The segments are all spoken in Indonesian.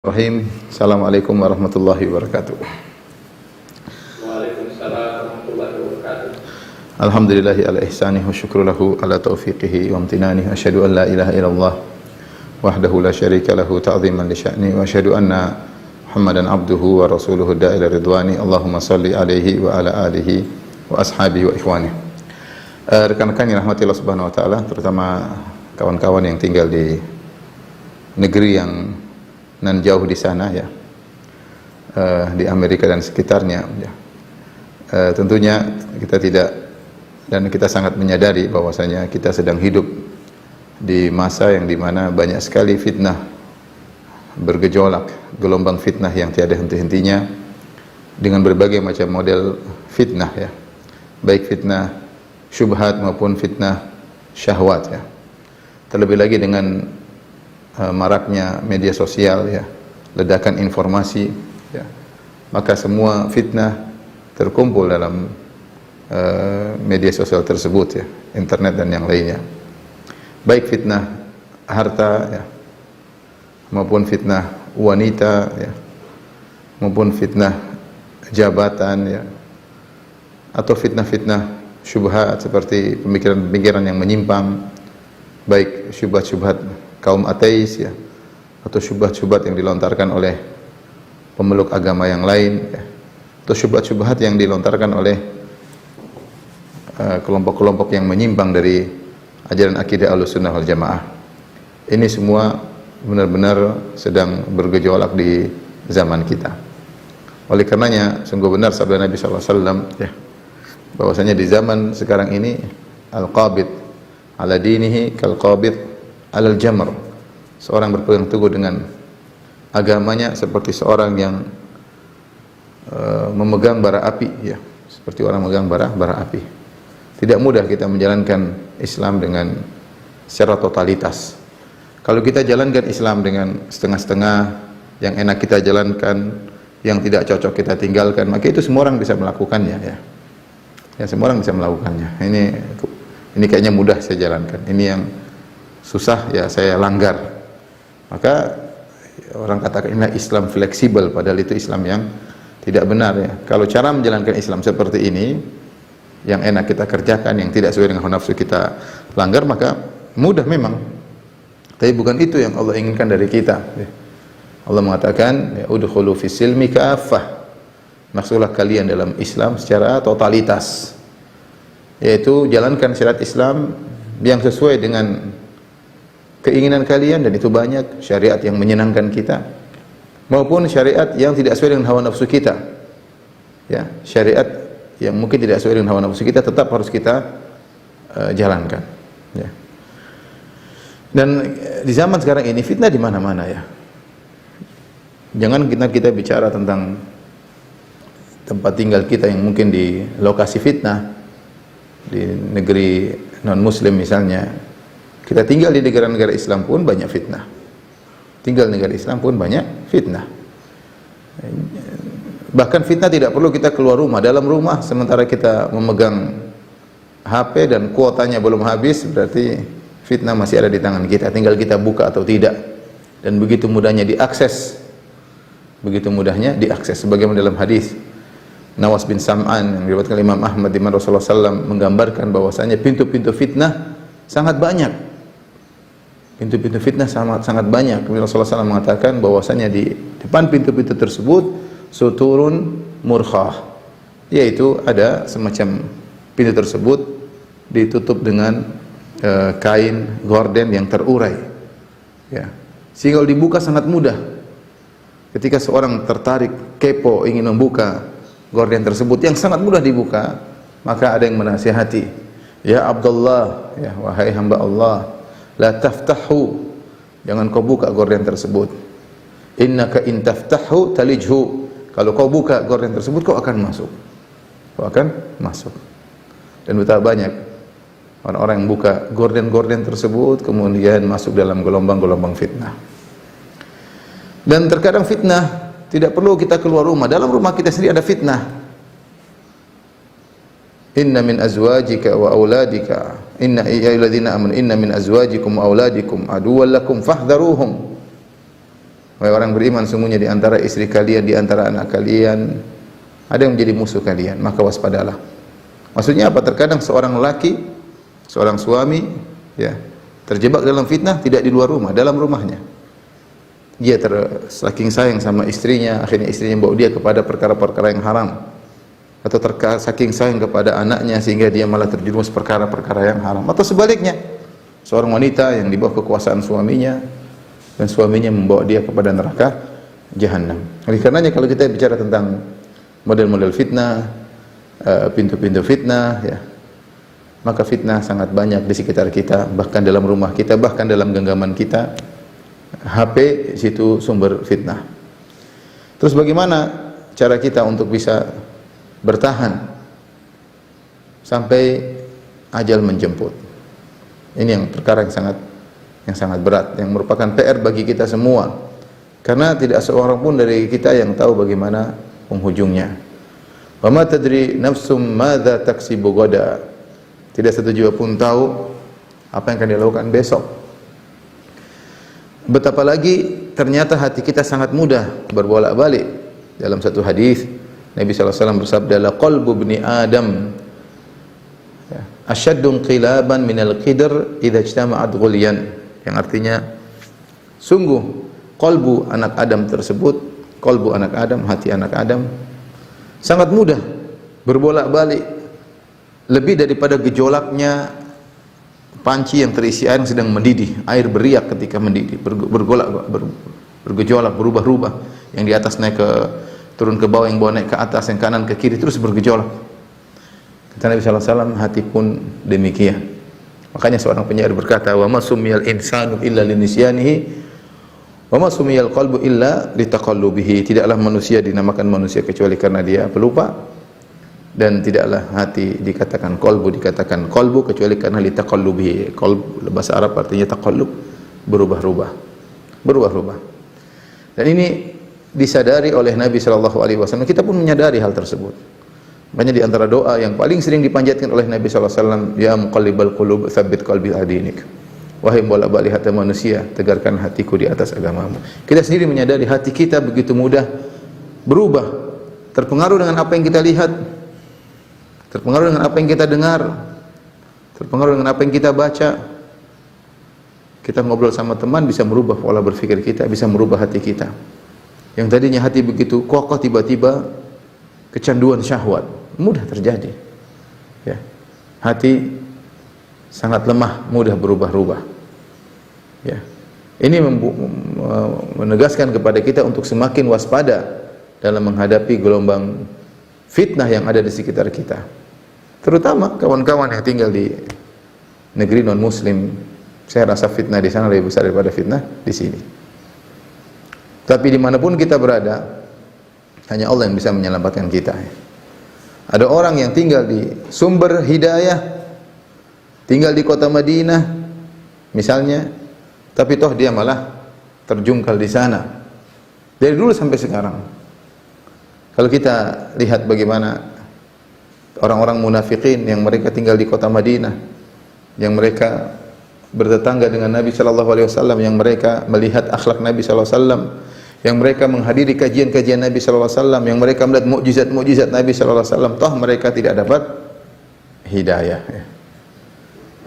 Bismillahirrahmanirrahim. Assalamualaikum warahmatullahi wabarakatuh. Waalaikumsalam warahmatullahi wabarakatuh. Alhamdulillahi ala ihsanih wa syukru lahu ala taufiqihi wa amtinanih. Asyhadu an la ilaha illallah wahdahu la syarika lahu ta'ziman li sya'ni wa asyhadu anna Muhammadan abduhu wa rasuluhu da'ila ridwani. Allahumma salli alaihi wa ala alihi wa ashabihi wa ikhwani. Rekan-rekan yang rahmati Allah Subhanahu wa taala, terutama kawan-kawan yang tinggal di negeri yang nan jauh di sana ya, di Amerika dan sekitarnya ya. Tentunya kita tidak, dan kita sangat menyadari bahwasanya kita sedang hidup di masa yang dimana banyak sekali fitnah bergejolak, gelombang fitnah yang tiada henti-hentinya dengan berbagai macam model fitnah ya, baik fitnah syubhat maupun fitnah syahwat ya. Terlebih lagi dengan maraknya media sosial ya, ledakan informasi ya, maka semua fitnah terkumpul dalam media sosial tersebut ya, internet dan yang lainnya, baik fitnah harta ya, maupun fitnah wanita ya, maupun fitnah jabatan ya, atau fitnah-fitnah syubhat seperti pemikiran-pemikiran yang menyimpang, baik syubhat-syubhat kaum ateis ya, atau syubhat-syubhat yang dilontarkan oleh pemeluk agama yang lain ya, atau syubhat-syubhat yang dilontarkan oleh kelompok-kelompok yang menyimpang dari ajaran akidah Ahlussunnah wal Jamaah. Ini semua benar-benar sedang bergejolak di zaman kita. Oleh karenanya sungguh benar sabda Nabi sallallahu alaihi wasallam ya, bahwasanya di zaman sekarang ini al-qabid ala dinihi kal-qabid alal jamr. Seorang berpegang teguh dengan agamanya seperti seorang yang memegang bara api ya, seperti orang memegang bara api. Tidak mudah kita menjalankan Islam dengan secara totalitas. Kalau kita jalankan Islam dengan setengah-setengah, yang enak kita jalankan, yang tidak cocok kita tinggalkan, maka itu semua orang bisa melakukannya ya. Ya, semua orang bisa melakukannya. Ini kayaknya mudah saya jalankan. Ini yang susah ya saya langgar. Maka orang katakan ini Islam fleksibel, padahal itu Islam yang tidak benar ya. Kalau cara menjalankan Islam seperti ini, yang enak kita kerjakan, yang tidak sesuai dengan hawa nafsu kita langgar, maka mudah memang. Tapi bukan itu yang Allah inginkan dari kita. Allah mengatakan, ya udkhulu fis silmi kafah. Masuklah kalian dalam Islam secara totalitas. Yaitu jalankan syariat Islam yang sesuai dengan keinginan kalian, dan itu banyak syariat yang menyenangkan kita maupun syariat yang tidak sesuai dengan hawa nafsu kita ya, syariat yang mungkin tidak sesuai dengan hawa nafsu kita tetap harus kita jalankan ya. Dan di zaman sekarang ini fitnah di mana-mana ya. Jangan kita bicara tentang tempat tinggal kita yang mungkin di lokasi fitnah, di negeri non muslim misalnya. Kita tinggal di negara-negara Islam pun banyak fitnah. Tinggal di negara Islam pun banyak fitnah. Bahkan fitnah tidak perlu kita keluar rumah. Dalam rumah sementara kita memegang HP dan kuotanya belum habis, berarti fitnah masih ada di tangan kita. Tinggal kita buka atau tidak. Dan begitu mudahnya diakses. Begitu mudahnya diakses. Sebagaimana dalam hadis Nawas bin Sam'an yang diriwayatkan Imam Ahmad, di mana Rasulullah SAW menggambarkan bahwasanya pintu-pintu fitnah sangat banyak. Pintu-pintu fitnah sangat banyak. Kemudian Rasulullah SAW mengatakan bahwasanya di depan pintu-pintu tersebut suturun murkhah, yaitu ada semacam pintu tersebut ditutup dengan kain gorden yang terurai ya, sehingga dibuka sangat mudah. Ketika seorang tertarik, kepo, ingin membuka gorden tersebut yang sangat mudah dibuka, maka ada yang menasihati, ya Abdullah, ya wahai hamba Allah, la taftahu, jangan kau buka gorden tersebut. Innaka in taftahu talijhu, kalau kau buka gorden tersebut kau akan masuk. Kau akan masuk. Dan betapa banyak orang-orang yang buka gorden-gorden tersebut kemudian masuk dalam gelombang-gelombang fitnah. Dan terkadang fitnah tidak perlu kita keluar rumah, dalam rumah kita sendiri ada fitnah. Inna min azwajika wa auladika inna ya ayyuhalladzina amanu inna min azwajikum wa auladikum aduwwan lakum fahdharuhum Wahai orang beriman, sungguhnya di antara istri kalian, di antara anak kalian ada yang menjadi musuh kalian, maka waspadalah. Maksudnya apa? Terkadang seorang lelaki, seorang suami, ya, terjebak dalam fitnah tidak di luar rumah, dalam rumahnya. Dia saking sayang sama istrinya, akhirnya istrinya bawa dia kepada perkara-perkara yang haram. Atau saking sayang kepada anaknya sehingga dia malah terjerumus perkara-perkara yang haram. Atau sebaliknya, seorang wanita yang di bawah kekuasaan suaminya dan suaminya membawa dia kepada neraka jahanam. Oleh karenanya kalau kita bicara tentang model-model fitnah, pintu-pintu fitnah, ya, maka fitnah sangat banyak di sekitar kita, bahkan dalam rumah kita, bahkan dalam genggaman kita. HP situ sumber fitnah. Terus bagaimana cara kita untuk bisa bertahan sampai ajal menjemput? Ini yang perkara yang sangat berat, yang merupakan PR bagi kita semua. Karena tidak seorang pun dari kita yang tahu bagaimana penghujungnya. Wa ma tadri nafsum madza taksibu ghadan. Tidak satu jiwa pun tahu apa yang akan dilakukan besok. Betapa lagi ternyata hati kita sangat mudah berbolak-balik. Dalam satu hadis Nabi sallallahu alaihi wasallam bersabda, la qalbu ibni Adam asyaddun qilaban minal qidr idza ijtama'at ghulyan. Yang artinya sungguh qalbu anak Adam tersebut, qalbu anak Adam, hati anak Adam sangat mudah berbolak-balik, lebih daripada gejolaknya panci yang terisi air yang sedang mendidih. Air beriak ketika mendidih, bergejolak, berubah-ubah. Yang di atas naik ke turun ke bawah, yang bawah naik ke atas, yang kanan ke kiri, terus bergejolak. Kata Nabi sallallahu alaihi wasallam, hati pun demikian. Makanya seorang penyair berkata, wa ma sumiyal insanu illa linisyanihi wa ma sumiyal qalbu illa litaqallubihi. Tidaklah manusia dinamakan manusia kecuali karena dia pelupa, dan tidaklah hati dikatakan qalbu kecuali karena litaqallubihi. Qalb bahasa Arab artinya taqallub, berubah-ubah. Dan ini disadari oleh Nabi sallallahu alaihi wasallam. Kita pun menyadari hal tersebut. Banyak di antara doa yang paling sering dipanjatkan oleh Nabi sallallahu alaihi wasallam, ya muqallibal qulub tsabbit qalbi ala dinik. Wahai bolak-balik hati manusia, tegarkan hatiku di atas agamamu. Kita sendiri menyadari hati kita begitu mudah berubah, terpengaruh dengan apa yang kita lihat, terpengaruh dengan apa yang kita dengar, terpengaruh dengan apa yang kita baca. Kita ngobrol sama teman bisa merubah pola berpikir kita, bisa merubah hati kita. Yang tadinya hati begitu kokoh, tiba-tiba kecanduan syahwat, mudah terjadi. Ya. Hati sangat lemah, mudah berubah-ubah. Ya. Ini menegaskan kepada kita untuk semakin waspada dalam menghadapi gelombang fitnah yang ada di sekitar kita. Terutama kawan-kawan yang tinggal di negeri non-muslim, saya rasa fitnah di sana lebih besar daripada fitnah di sini. Tapi dimanapun kita berada, hanya Allah yang bisa menyelamatkan kita. Ada orang yang tinggal di sumber hidayah, tinggal di kota Madinah misalnya, tapi toh dia malah terjungkal di sana dari dulu sampai sekarang. Kalau kita lihat bagaimana orang-orang munafikin yang mereka tinggal di kota Madinah, yang mereka bertetangga dengan Nabi sallallahu alaihi wasallam, yang mereka melihat akhlak Nabi sallallahu alaihi wasallam, yang mereka menghadiri kajian-kajian Nabi sallallahu alaihi wasallam, yang mereka melihat mukjizat-mukjizat Nabi sallallahu alaihi wasallam, toh mereka tidak dapat hidayah.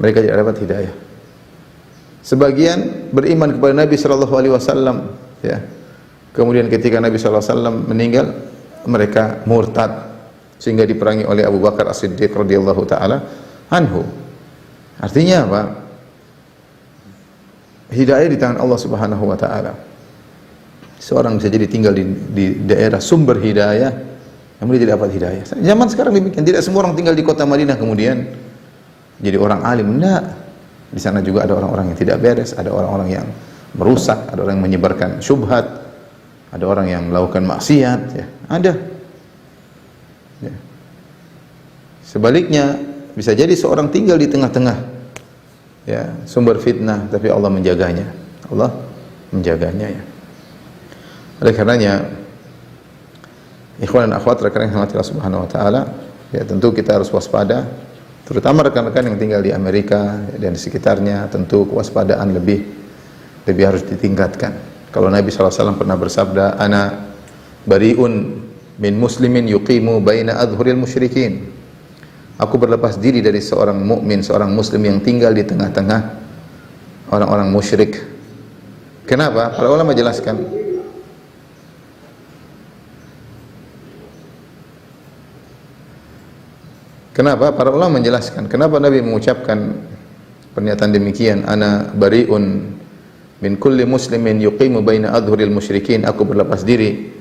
Mereka tidak dapat hidayah. Sebagian beriman kepada Nabi sallallahu alaihi wasallam, ya. Kemudian ketika Nabi sallallahu alaihi wasallam meninggal, mereka murtad sehingga diperangi oleh Abu Bakar As-Siddiq radhiyallahu taala anhu. Artinya apa? Hidayah di tangan Allah Subhanahu wa taala. Seorang bisa jadi tinggal di daerah sumber hidayah, namun dia tidak dapat hidayah. Zaman sekarang demikian, tidak semua orang tinggal di kota Madinah kemudian jadi orang alim. Tidak. Di sana juga ada orang-orang yang tidak beres, ada orang-orang yang merusak, ada orang yang menyebarkan syubhat, ada orang yang melakukan maksiat, ya. Ada. Ya. Sebaliknya, bisa jadi seorang tinggal di tengah-tengah, ya, sumber fitnah, tapi Allah menjaganya. Allah menjaganya, ya. Oleh karenanya, ikhwan dan akhwat rekan yang Allah Subhanahu wa taala, ya, tentu kita harus waspada, terutama rekan-rekan yang tinggal di Amerika dan di sekitarnya. Tentu kewaspadaan lebih harus ditingkatkan. Kalau Nabi SAW pernah bersabda, "Ana bari'un min muslimin yuqimu baina adhuril musyrikin." Aku berlepas diri dari seorang mukmin, seorang muslim yang tinggal di tengah-tengah orang-orang musyrik. Kenapa? Para ulama jelaskan. Kenapa? Para ulama menjelaskan kenapa Nabi mengucapkan pernyataan demikian, "Ana bari'un min kulli muslimin yuqimu baina adhuril musyrikin." Aku berlepas diri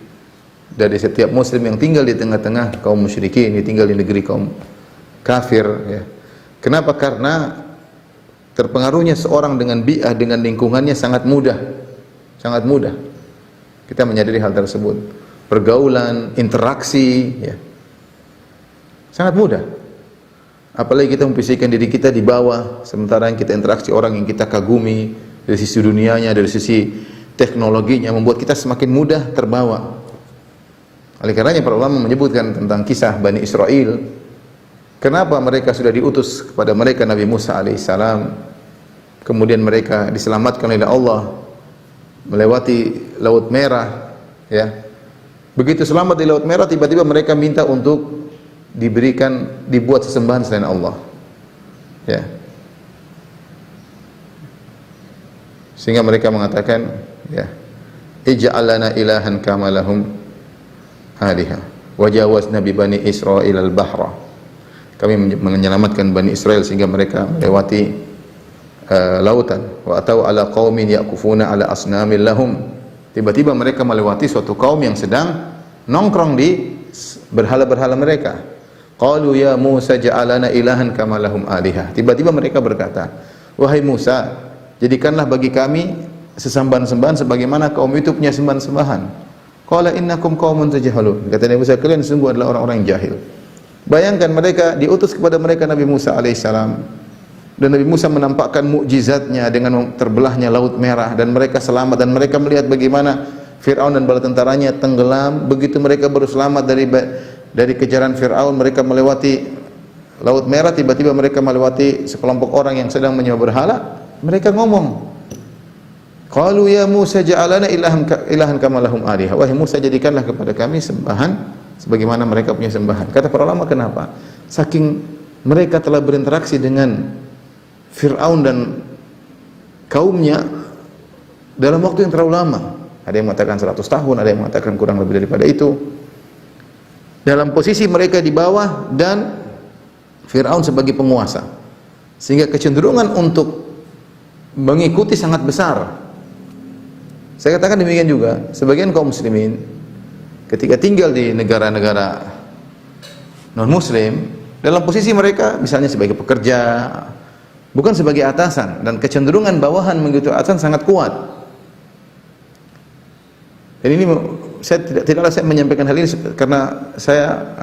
dari setiap muslim yang tinggal di tengah-tengah kaum musyrikin, yang tinggal di negeri kaum kafir, ya. Kenapa? Karena terpengaruhnya seorang dengan bi'ah, dengan lingkungannya sangat mudah. Sangat mudah. Kita menyadari hal tersebut. Pergaulan, interaksi, ya. Sangat mudah. Apalagi kita memposisikan diri kita di bawah, sementara yang kita interaksi orang yang kita kagumi dari sisi dunianya, dari sisi teknologinya, membuat kita semakin mudah terbawa. Oleh karenanya para ulama menyebutkan tentang kisah Bani Israel. Kenapa mereka sudah diutus kepada mereka Nabi Musa alaihissalam, kemudian mereka diselamatkan oleh Allah melewati Laut Merah, ya. Begitu selamat di Laut Merah, tiba-tiba mereka minta untuk dibuat sesembahan selain Allah, ya. Sehingga mereka mengatakan, ya, ij'al lana ilahan kama lahum aliha wa jawazna bi bani Israil al-bahra. Kami menyelamatkan Bani Israel sehingga mereka melewati lautan. Wa atau ala qaumin yaqufuna ala asnamin lahum. Tiba-tiba mereka melewati suatu kaum yang sedang nongkrong di berhala-berhala mereka. Qalu ya Musa ja'alana ilahan kama lahum alihah. Tiba-tiba mereka berkata, "Wahai Musa, jadikanlah bagi kami sesembahan-sembahan sebagaimana kaum itu punya sembahan-sembahan." Qala innakum qaumun tajhalun. Kata Nabi Musa, kalian sungguh adalah orang-orang yang jahil. Bayangkan mereka diutus kepada mereka Nabi Musa alaihissalam, dan Nabi Musa menampakkan mukjizatnya dengan terbelahnya Laut Merah, dan mereka selamat, dan mereka melihat bagaimana Fir'aun dan bala tentaranya tenggelam. Begitu mereka baru selamat dari kejaran Fir'aun, mereka melewati Laut Merah, tiba-tiba mereka melewati sekelompok orang yang sedang menyembah berhala. Mereka ngomong, qalu ya Musa ja'alana ilahan kama lahum alihah. Wahai Musa, jadikanlah kepada kami sembahan sebagaimana mereka punya sembahan. Kata para ulama, kenapa? Saking mereka telah berinteraksi dengan Fir'aun dan kaumnya dalam waktu yang terlalu lama. Ada yang mengatakan 100 tahun, ada yang mengatakan kurang lebih daripada itu. Dalam posisi mereka di bawah dan Fir'aun sebagai penguasa, sehingga kecenderungan untuk mengikuti sangat besar. Saya katakan demikian juga, sebagian kaum muslimin ketika tinggal di negara-negara non-muslim, dalam posisi mereka misalnya sebagai pekerja, bukan sebagai atasan, dan kecenderungan bawahan mengikuti atasan sangat kuat. Dan ini tidaklah saya menyampaikan hal ini karena saya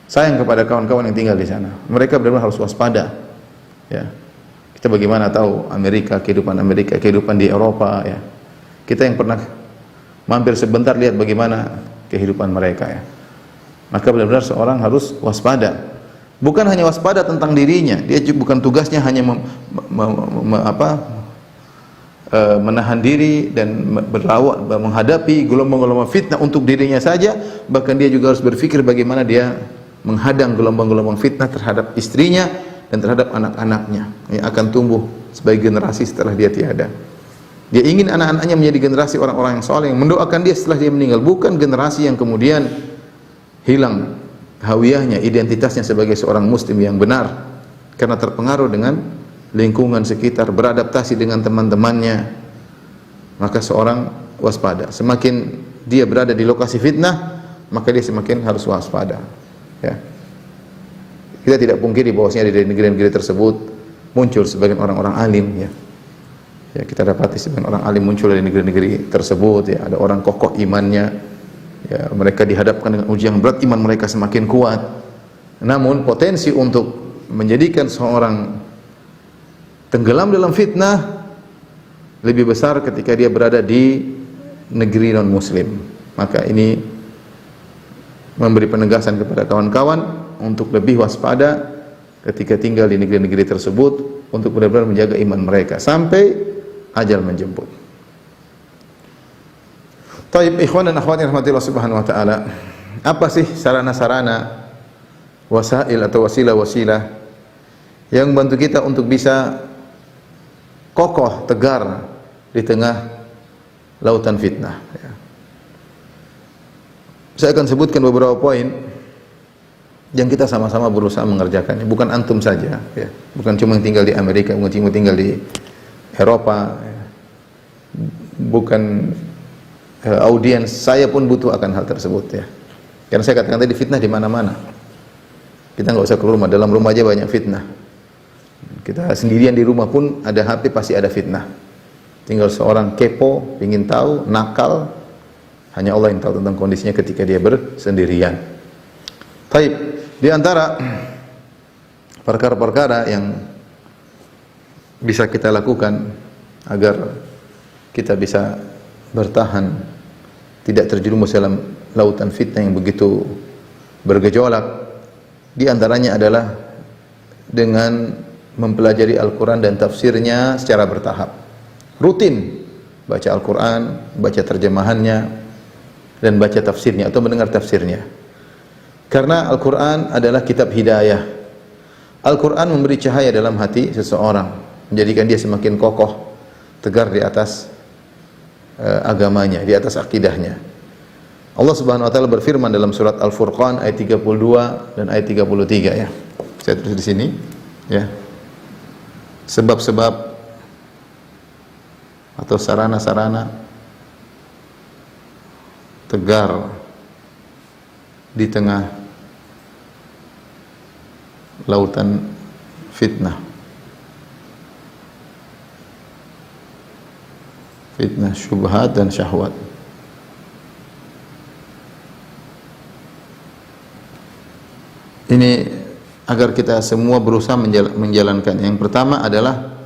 sayang kepada kawan-kawan yang tinggal di sana. Mereka benar-benar harus waspada, ya. Kita bagaimana tahu kehidupan di Eropa, ya. Kita yang pernah mampir sebentar lihat bagaimana kehidupan mereka, ya. Maka benar-benar seorang harus waspada. Bukan hanya waspada tentang dirinya, dia juga bukan tugasnya hanya menahan diri dan menghadapi gelombang-gelombang fitnah untuk dirinya saja, bahkan dia juga harus berpikir bagaimana dia menghadang gelombang-gelombang fitnah terhadap istrinya dan terhadap anak-anaknya yang akan tumbuh sebagai generasi setelah dia tiada. Dia ingin anak-anaknya menjadi generasi orang-orang yang soleh, yang mendoakan dia setelah dia meninggal, bukan generasi yang kemudian hilang hawiyahnya, identitasnya sebagai seorang muslim yang benar karena terpengaruh dengan lingkungan sekitar, beradaptasi dengan teman-temannya. Maka seorang waspada. Semakin dia berada di lokasi fitnah, maka dia semakin harus waspada, ya. Kita tidak pungkiri bahwasanya di negeri-negeri tersebut muncul sebagian orang-orang alim, ya. Ya, kita dapati sebagian orang alim muncul dari negeri-negeri tersebut, ya. Ada orang kokoh imannya, ya, mereka dihadapkan dengan ujian berat, iman mereka semakin kuat. Namun potensi untuk menjadikan seorang tenggelam dalam fitnah lebih besar ketika dia berada di negeri non muslim. Maka ini memberi penegasan kepada kawan-kawan untuk lebih waspada ketika tinggal di negeri-negeri tersebut, untuk benar-benar menjaga iman mereka sampai ajal menjemput. Taib ikhwan dan akhwat yang rahmatillah subhanahu wa ta'ala, apa sih sarana-sarana, wasail atau wasilah-wasilah yang membantu kita untuk bisa kokoh, tegar di tengah lautan fitnah ya. Saya akan sebutkan beberapa poin yang kita sama-sama berusaha mengerjakannya, bukan antum saja ya. Bukan cuma yang tinggal di Amerika, bukan cuma tinggal di Eropa ya. Bukan audiens saya pun butuh akan hal tersebut ya. Karena saya katakan tadi fitnah di mana-mana. Kita nggak usah keluar rumah, dalam rumah aja banyak fitnah. Kita sendirian di rumah pun ada HP pasti ada fitnah. Tinggal seorang kepo, ingin tahu, nakal, hanya Allah yang tahu tentang kondisinya ketika dia bersendirian. Baik, di antara perkara-perkara yang bisa kita lakukan agar kita bisa bertahan, tidak terjerumus dalam lautan fitnah yang begitu bergejolak, di antaranya adalah dengan mempelajari Al-Quran dan tafsirnya secara bertahap. Rutin baca Al-Quran, baca terjemahannya, dan baca tafsirnya atau mendengar tafsirnya. Karena Al-Quran adalah kitab hidayah. Al-Quran memberi cahaya dalam hati seseorang, menjadikan dia semakin kokoh, tegar di atas agamanya, di atas akidahnya. Allah Subhanahu wa taala berfirman dalam surat Al-Furqan ayat 32 dan ayat 33 ya. Saya tulis di sini ya. Sebab-sebab atau sarana-sarana tegar di tengah lautan fitnah. Fitnah syubhat dan syahwat. Ini agar kita semua berusaha menjalankan. Yang pertama adalah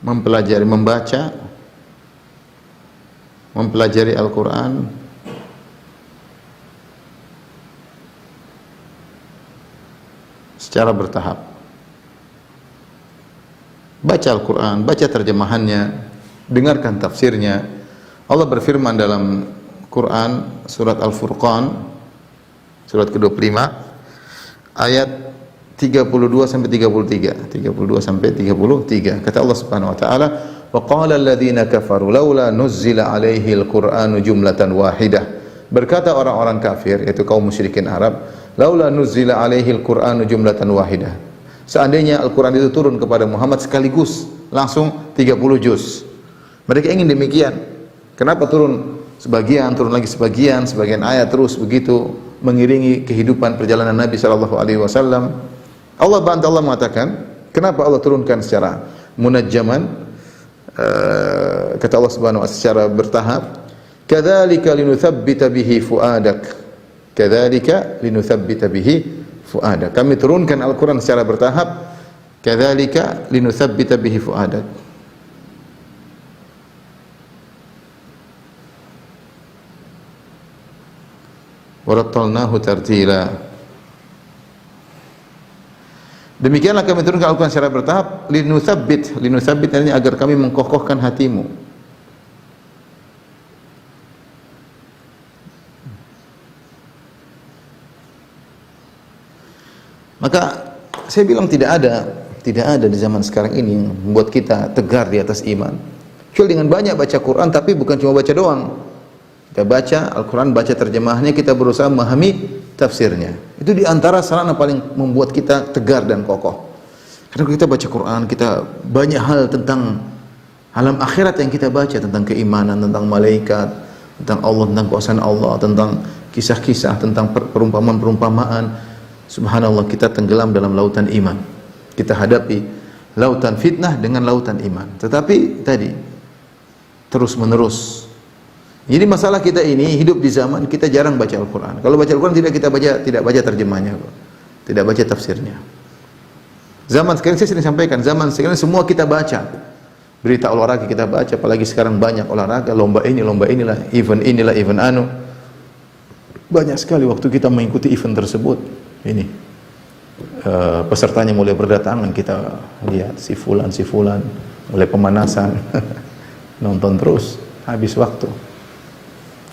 mempelajari, mempelajari Al-Quran secara bertahap. Baca Al-Quran, baca terjemahannya, dengarkan tafsirnya. Allah berfirman dalam Quran surat Al-Furqan surat ke-25 ayat 32 sampai 33. 32 sampai 33. Kata Allah Subhanahu wa taala, "Wa qala alladziina kafaru laula nuzzila 'alaihi al-Qur'anu jumlatan wahidah." Berkata orang-orang kafir, yaitu kaum musyrikin Arab, "Laula nuzzila 'alaihi al-Qur'anu jumlatan wahidah." Seandainya Al-Qur'an itu turun kepada Muhammad sekaligus, langsung 30 juz. Mereka ingin demikian. Kenapa turun sebagian, turun lagi sebagian, sebagian ayat terus begitu mengiringi kehidupan perjalanan Nabi sallallahu alaihi wasallam. Allah mengatakan, kenapa Allah turunkan secara munajjaman? Kata Allah Subhanahu wa taala secara bertahap, "Kadzalika linutsabbita bihi fuadak." Kadzalika linutsabbita bihi fuadak. Kami turunkan Al-Qur'an secara bertahap. Kadzalika linutsabbita bihi fuadak. Warattalnahu tartila. Demikianlah kami turunkan Al-Quran secara bertahap. Linutsabbit artinya agar kami mengkokohkan hatimu. Maka saya bilang tidak ada di zaman sekarang ini yang membuat kita tegar di atas iman. Kecuali dengan banyak baca Quran, tapi bukan cuma baca doang. Kita baca Al-Quran, baca terjemahannya, kita berusaha memahami tafsirnya. Itu di antara sarana paling membuat kita tegar dan kokoh. Karena kita baca Quran, kita banyak hal tentang alam akhirat yang kita baca, tentang keimanan, tentang malaikat, tentang Allah, tentang kuasa Allah, tentang kisah-kisah, tentang perumpamaan-perumpamaan. Subhanallah, kita tenggelam dalam lautan iman. Kita hadapi lautan fitnah dengan lautan iman. Tetapi tadi terus-menerus. Jadi masalah kita ini hidup di zaman kita jarang baca Al-Quran. Kalau baca Al-Quran tidak baca terjemahnya, tidak baca tafsirnya. Zaman sekarang saya sering sampaikan, zaman sekarang semua kita baca. Berita olahraga kita baca, apalagi sekarang banyak olahraga, lomba ini, lomba inilah, event anu. Banyak sekali waktu kita mengikuti event tersebut. Ini pesertanya mulai berdatangan, kita lihat si fulan, mulai pemanasan, nonton terus, habis waktu.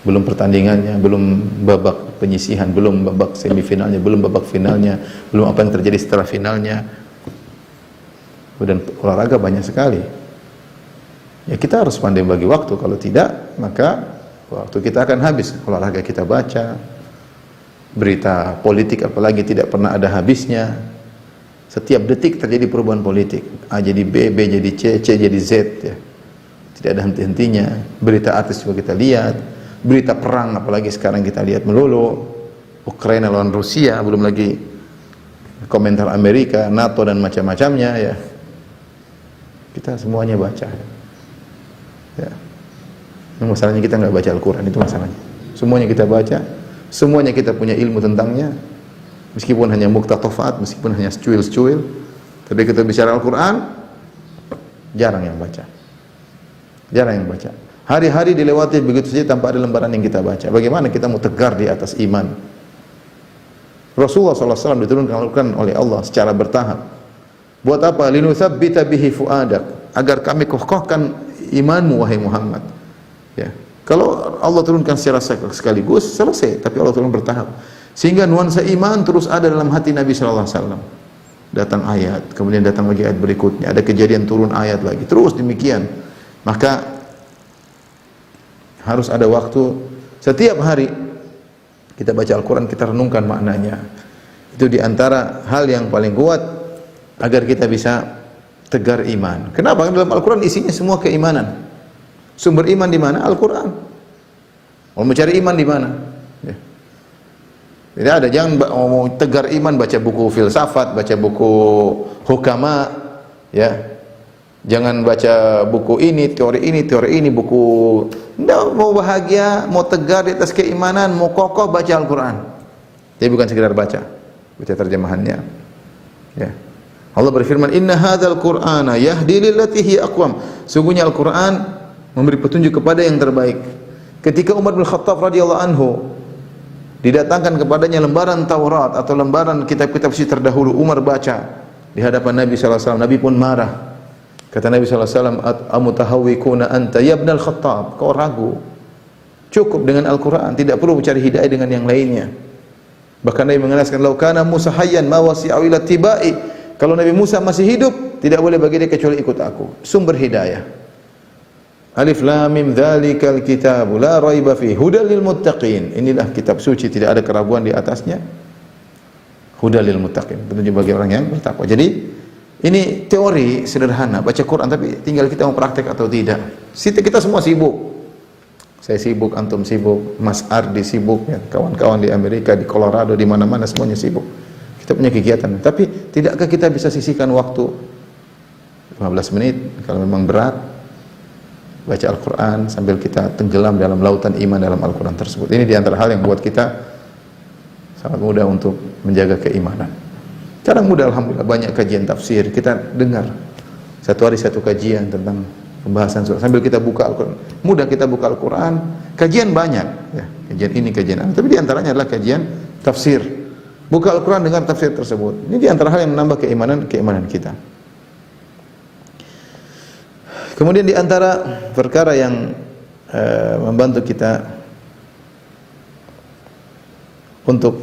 belum pertandingannya, belum babak penyisihan, belum babak semifinalnya, belum babak finalnya, belum apa yang terjadi setelah finalnya. Dan olahraga banyak sekali. Ya kita harus pandai bagi waktu, kalau tidak maka waktu kita akan habis. Olahraga kita baca, berita politik apalagi tidak pernah ada habisnya. Setiap detik terjadi perubahan politik. A jadi B, B jadi C, C jadi Z ya. Tidak ada henti-hentinya. Berita artis juga kita lihat, berita perang apalagi sekarang kita lihat melulu. Ukraina lawan Rusia, belum lagi komentar Amerika, NATO dan macam-macamnya ya. Kita semuanya baca. Ya. Masalahnya kita nggak baca Al-Quran, itu masalahnya. Semuanya kita baca, semuanya kita punya ilmu tentangnya, meskipun hanya muktatofat, meskipun hanya secuil-secuil, tapi kita bicara Al-Quran, jarang yang baca. Jarang yang baca. Hari-hari dilewati begitu saja tanpa ada lembaran yang kita baca. Bagaimana kita mau tegar di atas iman? Rasulullah SAW diturunkan Al-Quran oleh Allah secara bertahap. Buat apa? Linutsabbita bihi fuadak, agar kami kokohkan imanmu wahai Muhammad. Ya. Kalau Allah turunkan secara sekaligus selesai, tapi Allah turun bertahap. Sehingga nuansa iman terus ada dalam hati Nabi sallallahu alaihi wasallam. Datang ayat, kemudian datang lagi ayat berikutnya, ada kejadian turun ayat lagi. Terus demikian. Maka harus ada waktu setiap hari kita baca Al-Qur'an, kita renungkan maknanya. Itu di antara hal yang paling kuat agar kita bisa tegar iman. Kenapa? Dalam Al-Quran isinya semua keimanan. Sumber iman di mana? Al-Quran. Mau mencari iman di mana? Ya. Tidak ada. Jangan mau tegar iman baca buku filsafat, baca buku hukama, ya. Jangan baca buku ini, teori ini, buku. Tidak, mau bahagia, mau tegar di atas keimanan, mau kokoh baca Al-Quran. Jadi bukan sekedar baca terjemahannya. Ya. Allah berfirman, "Inna hadzal Qur'ana yahdi lillati hiya aqwam." Sungguhnya Al-Qur'an memberi petunjuk kepada yang terbaik. Ketika Umar bin Khattab radhiyallahu anhu didatangkan kepadanya lembaran Taurat atau lembaran kitab-kitab suci terdahulu, Umar baca di hadapan Nabi sallallahu alaihi wasallam. Nabi pun marah. Kata Nabi sallallahu alaihi wasallam, "Amutahawwikuna anta ya ibnal Khattab?" Kau ragu? Cukup dengan Al-Qur'an, tidak perlu mencari hidayah dengan yang lainnya. Bahkan Nabi mengenaskan, "Lau kana Musa hayyan ma wasi'a ila tibai." Kalau Nabi Musa masih hidup, tidak boleh bagi dia kecuali ikut aku. Sumber hidayah. Alif lam mim dzalikal kitabu la raiba fihi hudal lil muttaqin. Inilah kitab suci, tidak ada keraguan di atasnya. Hudal lil muttaqin, petunjuk bagi orang yang bertakwa. Jadi ini teori sederhana, baca Quran, tapi tinggal kita mau praktek atau tidak. Kita semua sibuk. Saya sibuk, antum sibuk, Mas Ardi sibuk, ya, kawan-kawan di Amerika, di Colorado, di mana-mana semuanya sibuk. Kita punya kegiatan, tapi tidakkah kita bisa sisihkan waktu 15 menit kalau memang berat baca Al-Quran sambil kita tenggelam dalam lautan iman dalam Al-Quran tersebut. Ini di antara hal yang buat kita sangat mudah untuk menjaga keimanan. Sekarang mudah, alhamdulillah, banyak kajian tafsir kita dengar. Satu hari satu kajian tentang pembahasan surah sambil kita buka Al-Quran. Mudah kita buka Al-Quran, kajian banyak ya, kajian ini, kajian itu, tapi di antaranya adalah kajian tafsir. Buka Al-Quran dengan tafsir tersebut. Ini di antara hal yang menambah keimanan kita. Kemudian di antara perkara yang membantu kita untuk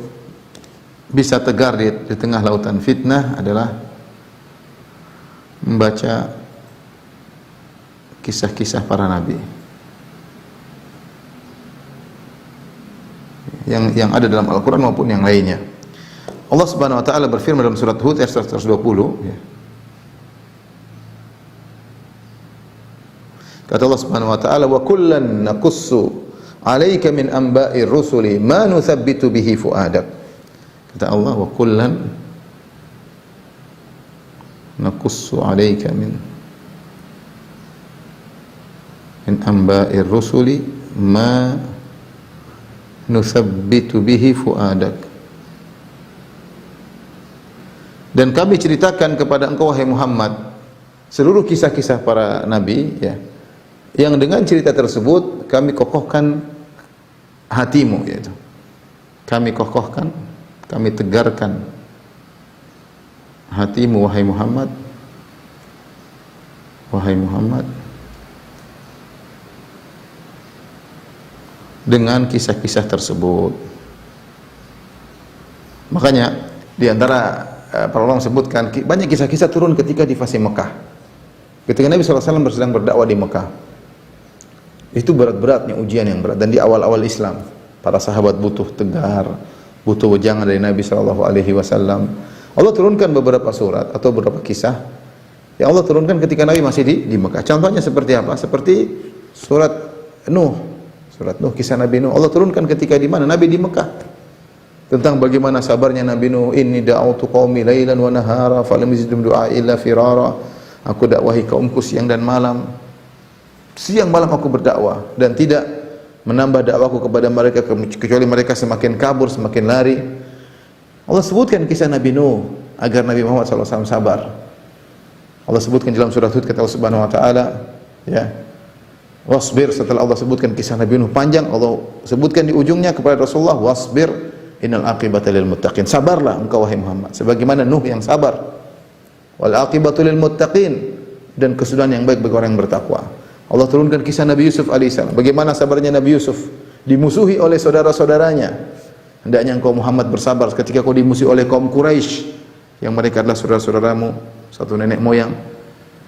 bisa tegar di tengah lautan fitnah adalah membaca kisah-kisah para nabi yang ada dalam Al-Quran maupun yang lainnya. Allah Subhanahu wa taala berfirman dalam surat Hud ayat 120, ya. Kata Allah Subhanahu wa taala, "Wa kullan naqussu 'alaika min anba'ir rusuli ma nuthabbitu bihi fu'adak." Kata Allah, "Wa kullan naqussu 'alaika min anba'ir rusuli ma nuthabbitu bihi fu'adak." Dan kami ceritakan kepada engkau wahai Muhammad seluruh kisah-kisah para nabi, ya, yang dengan cerita tersebut kami kokohkan hatimu, yaitu kami kokohkan, kami tegarkan hatimu wahai Muhammad, dengan kisah-kisah tersebut. Makanya di antara para ulama sebutkan banyak kisah-kisah turun ketika di fase Mekah. Ketika Nabi SAW sedang berdakwah di Mekah. Itu berat-beratnya ujian yang berat, dan di awal-awal Islam para sahabat butuh tegar, butuh wejangan dari Nabi SAW. Allah turunkan beberapa surat atau beberapa kisah yang Allah turunkan ketika Nabi masih di Mekah. Contohnya seperti apa? Seperti surat Nuh. Surat Nuh, kisah Nabi Nuh. Allah turunkan ketika di mana? Nabi di Mekah. Tentang bagaimana sabarnya Nabi Nuh. Inni da'autu qaumi lailan wa nahara falam yazidhum du'ai illa firara. Aku dakwahi kaumku siang dan malam. Siang malam aku berdakwah dan tidak menambah dakwaku kepada mereka kecuali mereka semakin kabur, semakin lari. Allah sebutkan kisah Nabi Nuh agar Nabi Muhammad SAW sabar. Allah sebutkan dalam surah Hud, kata Allah Subhanahu wa taala, ya. Wasbir, setelah Allah sebutkan kisah Nabi Nuh panjang, Allah sebutkan di ujungnya kepada Rasulullah, wasbir innal aqibata lil muttaqin. Sabarlah engkau wahai Muhammad sebagaimana Nuh yang sabar. Wal aqibatu lil muttaqin, dan kesudahan yang baik bagi orang yang bertakwa. Allah turunkan kisah Nabi Yusuf alaihissalam. Bagaimana sabarnya Nabi Yusuf dimusuhi oleh saudara-saudaranya. Hendaknya engkau Muhammad bersabar ketika kau dimusuhi oleh kaum Quraisy yang mereka adalah saudara-saudaramu, satu nenek moyang.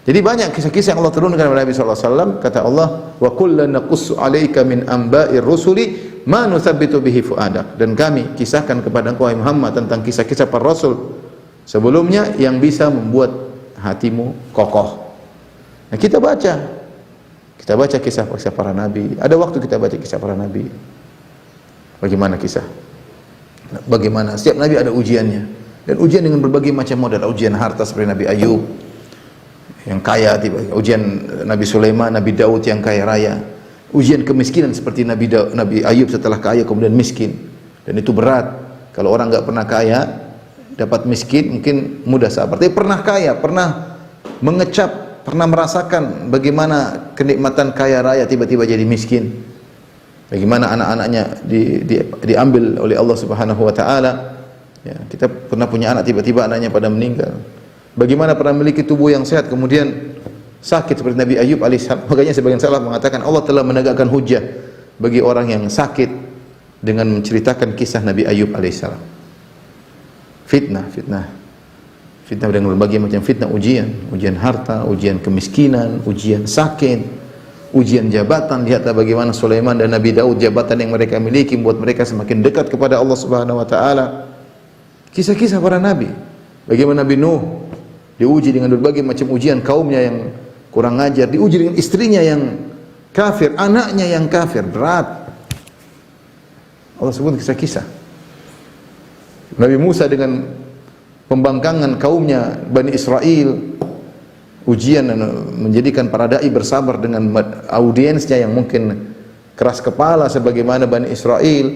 Jadi banyak kisah-kisah yang Allah turunkan kepada Nabi SAW. Kata Allah, wa kullan naqussu 'alaika min amba'ir rusuli ma nuthabbitu bihi fu'adak. Dan kami kisahkan kepada engkau Muhammad tentang kisah-kisah para rasul sebelumnya yang bisa membuat hatimu kokoh. Nah, kita baca kisah-kisah para nabi. Ada waktu kita baca kisah para nabi. Bagaimana kisah? Bagaimana setiap nabi ada ujiannya, dan ujian dengan berbagai macam model. Ujian harta seperti Nabi Ayub yang kaya, ujian Nabi Sulaiman, Nabi Daud yang kaya raya. Ujian kemiskinan seperti Nabi Ayub setelah kaya kemudian miskin, dan itu berat. Kalau orang enggak pernah kaya dapat miskin mungkin mudah sabar. Tapi pernah kaya, pernah mengecap, pernah merasakan bagaimana kenikmatan kaya raya tiba-tiba jadi miskin. Bagaimana anak-anaknya diambil oleh Allah Subhanahu wa taala. Ya, kita pernah punya anak tiba-tiba anaknya pada meninggal. Bagaimana pernah memiliki tubuh yang sehat kemudian sakit seperti Nabi Ayub alaihissalam. Makanya sebagian salaf mengatakan Allah telah menegakkan hujjah bagi orang yang sakit dengan menceritakan kisah Nabi Ayub alaihissalam. Fitnah dengan berbagai macam fitnah, ujian harta, ujian kemiskinan, ujian sakit, ujian jabatan. Lihatlah bagaimana Sulaiman dan Nabi Daud, jabatan yang mereka miliki membuat mereka semakin dekat kepada Allah Subhanahu wa taala. Kisah-kisah para nabi. Bagaimana Nabi Nuh diuji dengan berbagai macam ujian, kaumnya yang kurang ajar, diuji dengan istrinya yang kafir, anaknya yang kafir, berat. Allah sebut kisah-kisah. Nabi Musa dengan pembangkangan kaumnya Bani Israel, ujian menjadikan para dai bersabar dengan audiensnya yang mungkin keras kepala sebagaimana Bani Israel.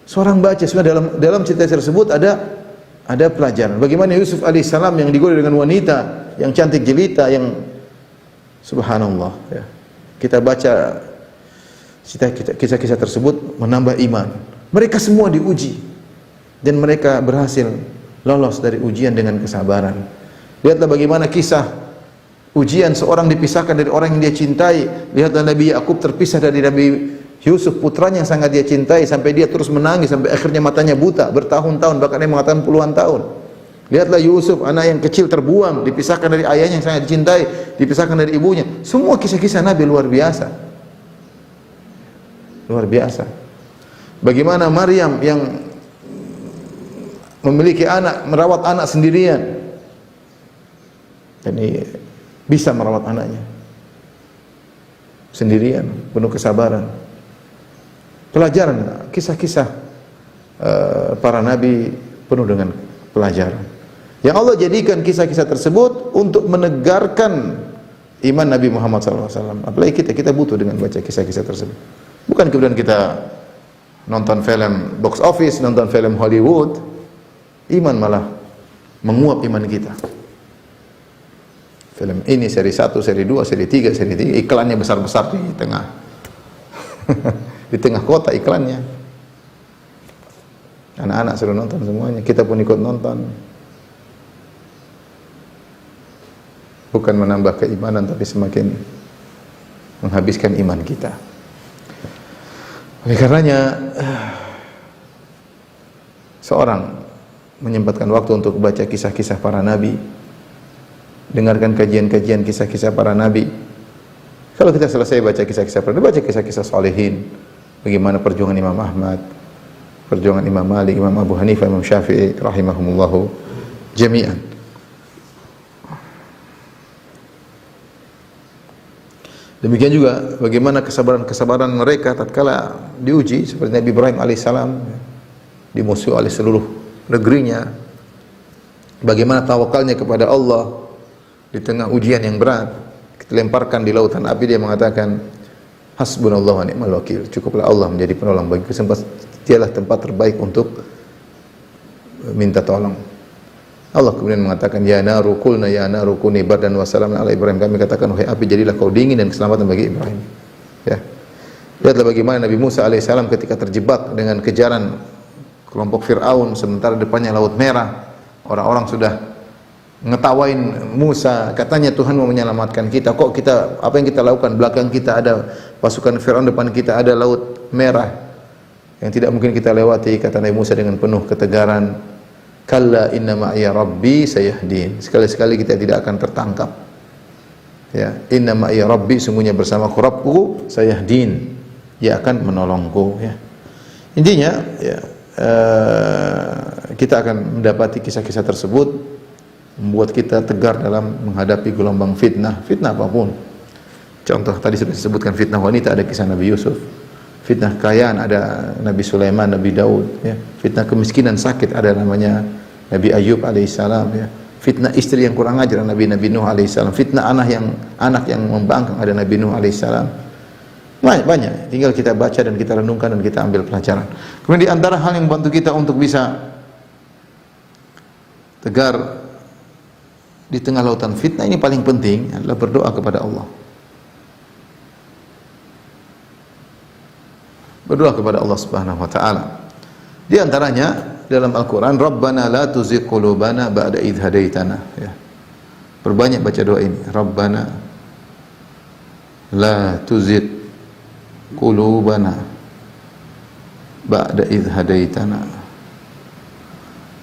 Seorang baca sebenarnya dalam cerita tersebut ada pelajaran. Bagaimana Yusuf alaihissalam yang digoda dengan wanita yang cantik jelita, yang subhanallah, ya. Kita baca kisah-kisah tersebut menambah iman. Mereka semua diuji dan mereka berhasil lolos dari ujian dengan kesabaran. Lihatlah bagaimana kisah ujian seorang dipisahkan dari orang yang dia cintai. Lihatlah Nabi Yakub terpisah dari Nabi Yusuf, putranya yang sangat dia cintai, sampai dia terus menangis sampai akhirnya matanya buta bertahun-tahun, bahkan dia mengatakan puluhan tahun. Lihatlah Yusuf, anak yang kecil terbuang, dipisahkan dari ayahnya yang sangat dicintai, dipisahkan dari ibunya. Semua kisah-kisah Nabi luar biasa. Luar biasa. Bagaimana Maryam yang memiliki anak, merawat anak sendirian, ini bisa merawat anaknya sendirian, penuh kesabaran. Pelajaran, kisah-kisah para nabi penuh dengan pelajaran. Yang Allah jadikan kisah-kisah tersebut untuk menegarkan iman Nabi Muhammad SAW. Apalagi kita butuh dengan baca kisah-kisah tersebut. Bukan kemudian kita nonton film box office, nonton film Hollywood. Iman malah menguap iman kita. Film ini seri 1, seri 2, seri 3, seri 3, iklannya besar-besar di tengah. Di tengah kota iklannya. Anak-anak suruh nonton semuanya, kita pun ikut nonton. Bukan menambah keimanan, tapi semakin menghabiskan iman kita. Oleh karenanya seorang menyempatkan waktu untuk baca kisah-kisah para nabi, dengarkan kajian-kajian kisah-kisah para nabi. Kalau kita selesai baca kisah-kisah para nabi, baca kisah-kisah salihin, bagaimana perjuangan Imam Ahmad, perjuangan Imam Malik, Imam Abu Hanifah, Imam Syafi'i rahimahumullahu jami'an. Demikian juga bagaimana kesabaran mereka tatkala diuji, seperti Nabi Ibrahim alaihissalam dimusuhi oleh seluruh negerinya. Bagaimana tawakalnya kepada Allah di tengah ujian yang berat. Dilemparkan di lautan api, dia mengatakan hasbunallahu wa ni'mal wakil. Cukuplah Allah menjadi penolong bagiku, dialah tempat terbaik untuk minta tolong. Allah kemudian mengatakan ya naru qulna ya naru kuni bardan wa salaman ala Ibrahim. Kami katakan wahai api jadilah kau dingin dan keselamatan bagi Ibrahim. Ya. Lihatlah bagaimana Nabi Musa alaihissalam ketika terjebak dengan kejaran kelompok Fir'aun, sementara depannya Laut Merah. Orang-orang sudah ngetawain Musa, katanya Tuhan mau menyelamatkan kita. Kok kita, apa yang kita lakukan? Belakang kita ada pasukan Fir'aun, depan kita ada Laut Merah yang tidak mungkin kita lewati. Kata Nabi Musa dengan penuh ketegaran, kalla inna ma'iya rabbi sayahdin. Sekali-sekali kita tidak akan tertangkap. Ya, inna ma'iya rabbi, sungguhnya bersamaku Rabbku sayahdin, dia akan menolongku. Ya. Intinya, ya, kita akan mendapati kisah-kisah tersebut membuat kita tegar dalam menghadapi gelombang fitnah apapun. Contoh tadi sudah disebutkan fitnah wanita, ada kisah Nabi Yusuf. Fitnah kekayaan ada Nabi Sulaiman, Nabi Daud. Ya. Fitnah kemiskinan sakit ada namanya Nabi Ayub alaihissalam. Ya. Fitnah istri yang kurang ajar Nabi Nuh alaihissalam. Fitnah anak yang membangkang ada Nabi Nuh alaihissalam. Banyak. Tinggal kita baca dan kita renungkan dan kita ambil pelajaran. Kemudian di antara hal yang membantu kita untuk bisa tegar di tengah lautan fitnah ini paling penting adalah berdoa kepada Allah. Berdoa kepada Allah Subhanahu wa taala. Di antaranya dalam Al-Qur'an, Rabbana la tuzigh qulubana ba'da idh hadaitana. Ya. Perbanyak baca doa ini. Rabbana la tuzigh qulubana ba'da idh hadaitana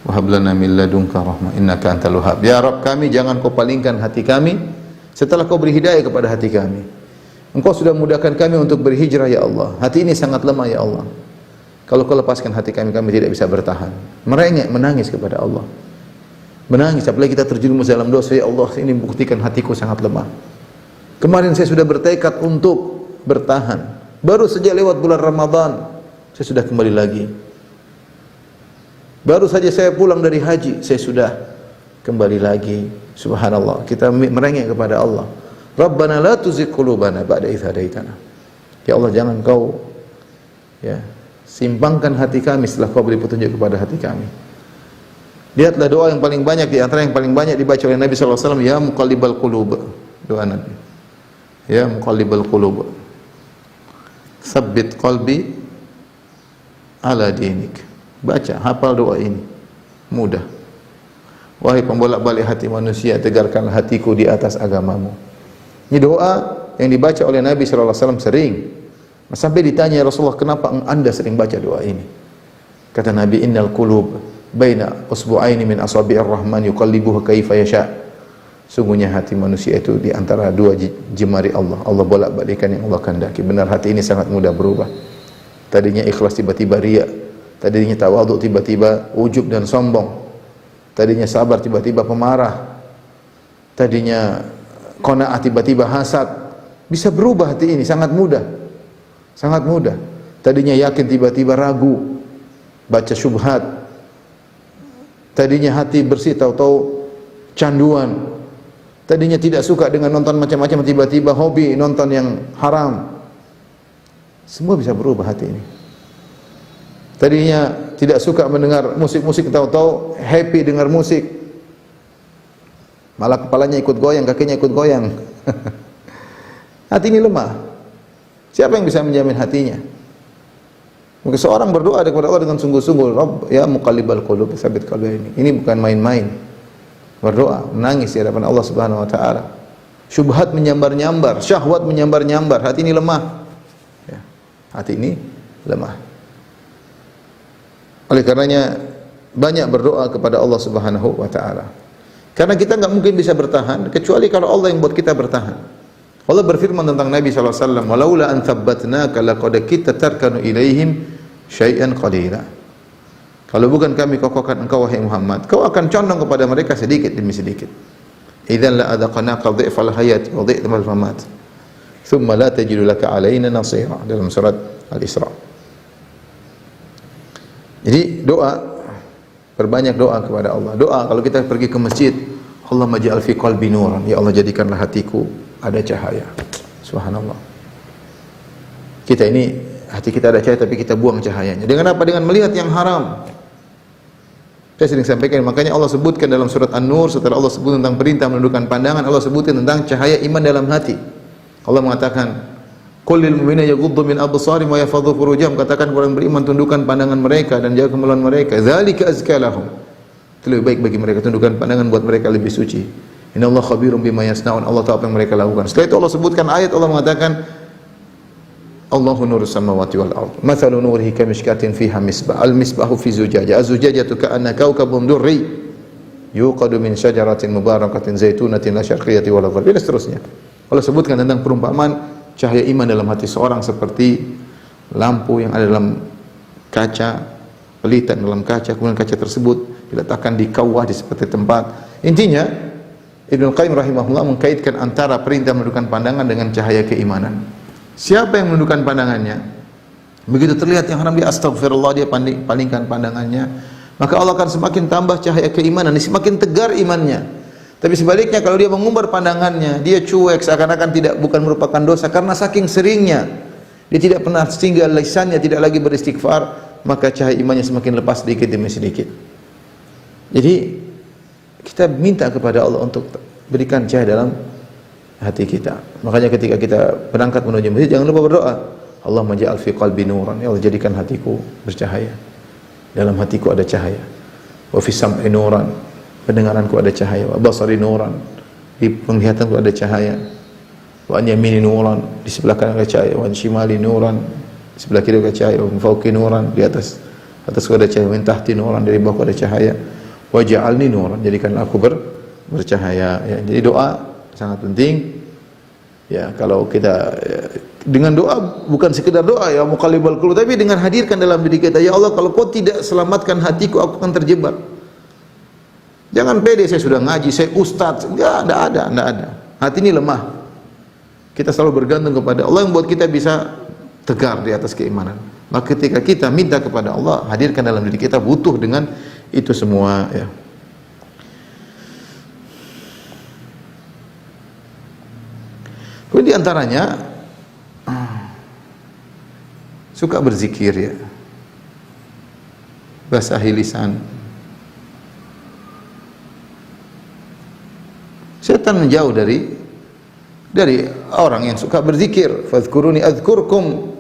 wa hab lana min ladunka rahmah innaka antal wahhab. Ya Rabb kami, jangan kau palingkan hati kami setelah kau beri hidayah kepada hati kami. Engkau sudah mudahkan kami untuk berhijrah ya Allah. Hati ini sangat lemah ya Allah. Kalau kau lepaskan hati kami, kami tidak bisa bertahan. Merengek, menangis kepada Allah. Menangis, apalagi kita terjerumus dalam dosa. Ya Allah, ini buktikan hatiku sangat lemah. Kemarin saya sudah bertekad untuk bertahan. Baru saja lewat bulan Ramadan, saya sudah kembali lagi. Baru saja saya pulang dari haji, saya sudah kembali lagi. Subhanallah, kita merengek kepada Allah. Rabbana la tuzigh qulubana ba'da idh hadaitana. Ya Allah, jangan kau simpangkan hati kami setelah kau beri petunjuk kepada hati kami. Lihatlah doa yang paling banyak, di antara yang paling banyak dibaca oleh Nabi sallallahu alaihi wasallam, ya muqallibal qulub. Doa Nabi. Ya muqallibal qulub, tsabbit qalbi ala dinik. Baca, hafal doa ini. Mudah. Wahai pembolak-balik hati manusia, tegarkanlah hatiku di atas agamamu. Ini doa yang dibaca oleh Nabi sallallahu alaihi wasallam sering. Sampai ditanya Rasulullah, kenapa Anda sering baca doa ini? Kata Nabi, innal qulub baina usbu'aini min asabi'ir rahman yuqallibuha kaifa yasha. Sungguhnya hati manusia itu di antara dua jemari Allah. Allah bolak-balikkan yang Allah kehendaki. Benar, hati ini sangat mudah berubah. Tadinya ikhlas tiba-tiba riya. Tadinya tawadhu tiba-tiba ujub dan sombong. Tadinya sabar tiba-tiba pemarah. Tadinya qanaah tiba-tiba hasad. Bisa berubah hati ini, sangat mudah. Sangat mudah. Tadinya yakin tiba-tiba ragu, baca syubhat. Tadinya hati bersih tahu-tahu canduan. Tadinya tidak suka dengan nonton macam-macam, tiba-tiba hobi nonton yang haram. Semua bisa berubah hati ini. Tadinya tidak suka mendengar musik-musik, tahu-tahu happy dengar musik. Malah kepalanya ikut goyang, kakinya ikut goyang. Hati ini lemah. Siapa yang bisa menjamin hatinya? Mungkin seorang berdoa kepada Allah dengan sungguh-sungguh, Rabb ya muqallibal qulub tsabbit qalbi ini. Ini bukan main-main. Berdoa, menangis di hadapan Allah Subhanahu wa taala. Syubhat menyambar-nyambar, syahwat menyambar-nyambar, hati ini lemah. Ya. Hati ini lemah. Oleh karenanya banyak berdoa kepada Allah Subhanahu wa taala. Karena kita enggak mungkin bisa bertahan kecuali kalau Allah yang buat kita bertahan. Allah berfirman tentang Nabi sallallahu alaihi wasallam, "Walaula an tsabbatnaka laqad kitta tarkanu ilaihim syai'an qalila." Kalau bukan kami kokohkan engkau wahai Muhammad, kau akan condong kepada mereka sedikit demi sedikit. Idzan la adaqnaka dhifal hayati wa dhifal mamat. Thumma la tajidu laka alaina nasira, dalam surat Al-Isra. Jadi doa, perbanyak doa kepada Allah. Doa kalau kita pergi ke masjid, Allahumma ja'al fi qalbi nuran, ya Allah jadikanlah hatiku ada cahaya. Subhanallah. Kita ini hati kita ada cahaya tapi kita buang cahayanya. Dengan apa? Dengan melihat yang haram. Saya sering sampaikan, makanya Allah sebutkan dalam surat An-Nur, setelah Allah sebut tentang perintah menundukkan pandangan, Allah sebutkan tentang cahaya iman dalam hati. Allah mengatakan, "Qul lil mu'minina yaghuddu min absarihim wa yahfadhu furujahum." Katakan kepada orang beriman, tundukkan pandangan mereka dan jaga kemaluan mereka. Dzalika azka lahum. Itu lebih baik bagi mereka, tundukkan pandangan buat mereka lebih suci. Innallaha khabirum bima yasnaun. Allah tahu apa yang mereka lakukan. Setelah itu Allah sebutkan ayat, Allah mengatakan, Allahu nurus samawati wal ard. Mathalu nurihi kamishkatin fiha misbah. Al-misbahu fi zujajah. Az-zujajatu ka'anna kawkabun durri yuqadu min syajaratin mubarakatin zaitunatin la syarqiyyati wala gharbiyah. Dan seterusnya. Allah sebutkan tentang perumpamaan cahaya iman dalam hati seorang seperti lampu yang ada dalam kaca, pelitan dalam kaca, kemudian kaca tersebut diletakkan di kawah di seperti tempat. Intinya Ibnu Qayyim rahimahullah mengkaitkan antara perintah menundukkan pandangan dengan cahaya keimanan. Siapa yang menundukkan pandangannya, begitu terlihat yang haram dia astagfirullah, dia palingkan pandangannya, maka Allah akan semakin tambah cahaya keimanan, semakin tegar imannya. Tapi sebaliknya kalau dia mengumbar pandangannya, dia cuek seakan-akan bukan merupakan dosa karena saking seringnya dia tidak pernah singgah lisannya, tidak lagi beristighfar, maka cahaya imannya semakin lepas sedikit demi sedikit. Jadi kita minta kepada Allah untuk berikan cahaya dalam hati kita. Makanya ketika kita berangkat menuju masjid, jangan lupa berdoa, Allahumma ja'al fi qalbi nuran, ya Allah jadikan hatiku bercahaya. Dalam hatiku ada cahaya. Wa fi sam'i nuran, pendengaranku ada cahaya. Wa basari nuran, di penglihatanku ada cahaya. Wa an yamini nuran, di sebelah kanan ada cahaya. Wa an shimali nuran, di sebelah kiri ada cahaya. Wa min fawqi nuran, di atasku ada cahaya. Wa min tahti nuran, dari bawahku ada cahaya. Wa ja'alni nuran, jadikanlah aku bercahaya. Ya, jadi doa sangat penting. Ya, kalau kita dengan doa bukan sekedar doa ya muqallibal qulub, tapi dengan hadirkan dalam diri kita, ya Allah kalau kau tidak selamatkan hatiku, aku akan terjebak. Jangan pede, saya sudah ngaji, saya ustaz. Enggak ada. Hati ini lemah. Kita selalu bergantung kepada Allah yang buat kita bisa tegar di atas keimanan. Maka ketika kita minta kepada Allah, hadirkan dalam diri kita, butuh dengan itu semua ya. Di antaranya suka berzikir ya, basahi lisan. Setan menjauh dari orang yang suka berzikir. Fadhkuruni adzkurkum.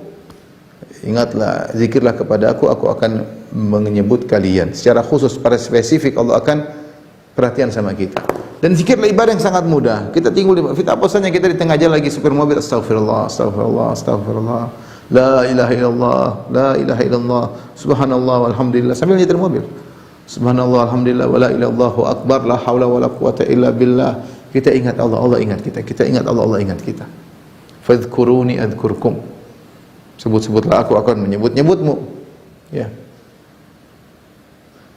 Ingatlah, zikirlah kepada aku akan menyebut kalian. Secara khusus, pada spesifik Allah akan perhatian sama kita. Dan zikirlah ibadah yang sangat mudah. Kita tinggal di kita apa saja, kita di tengah jalan lagi supir mobil, astagfirullah, la ilaha illallah, subhanallah walhamdulillah, sambil nyetir mobil. Subhanallah alhamdulillah wa la ilaha illallahu akbar, la haula wala quwata illa billah. Kita ingat Allah, Allah ingat kita. Kita ingat Allah, Allah ingat kita. Fadhkuruni adzkurkum. Sebut-sebutlah aku akan menyebut-nyebutmu. Ya.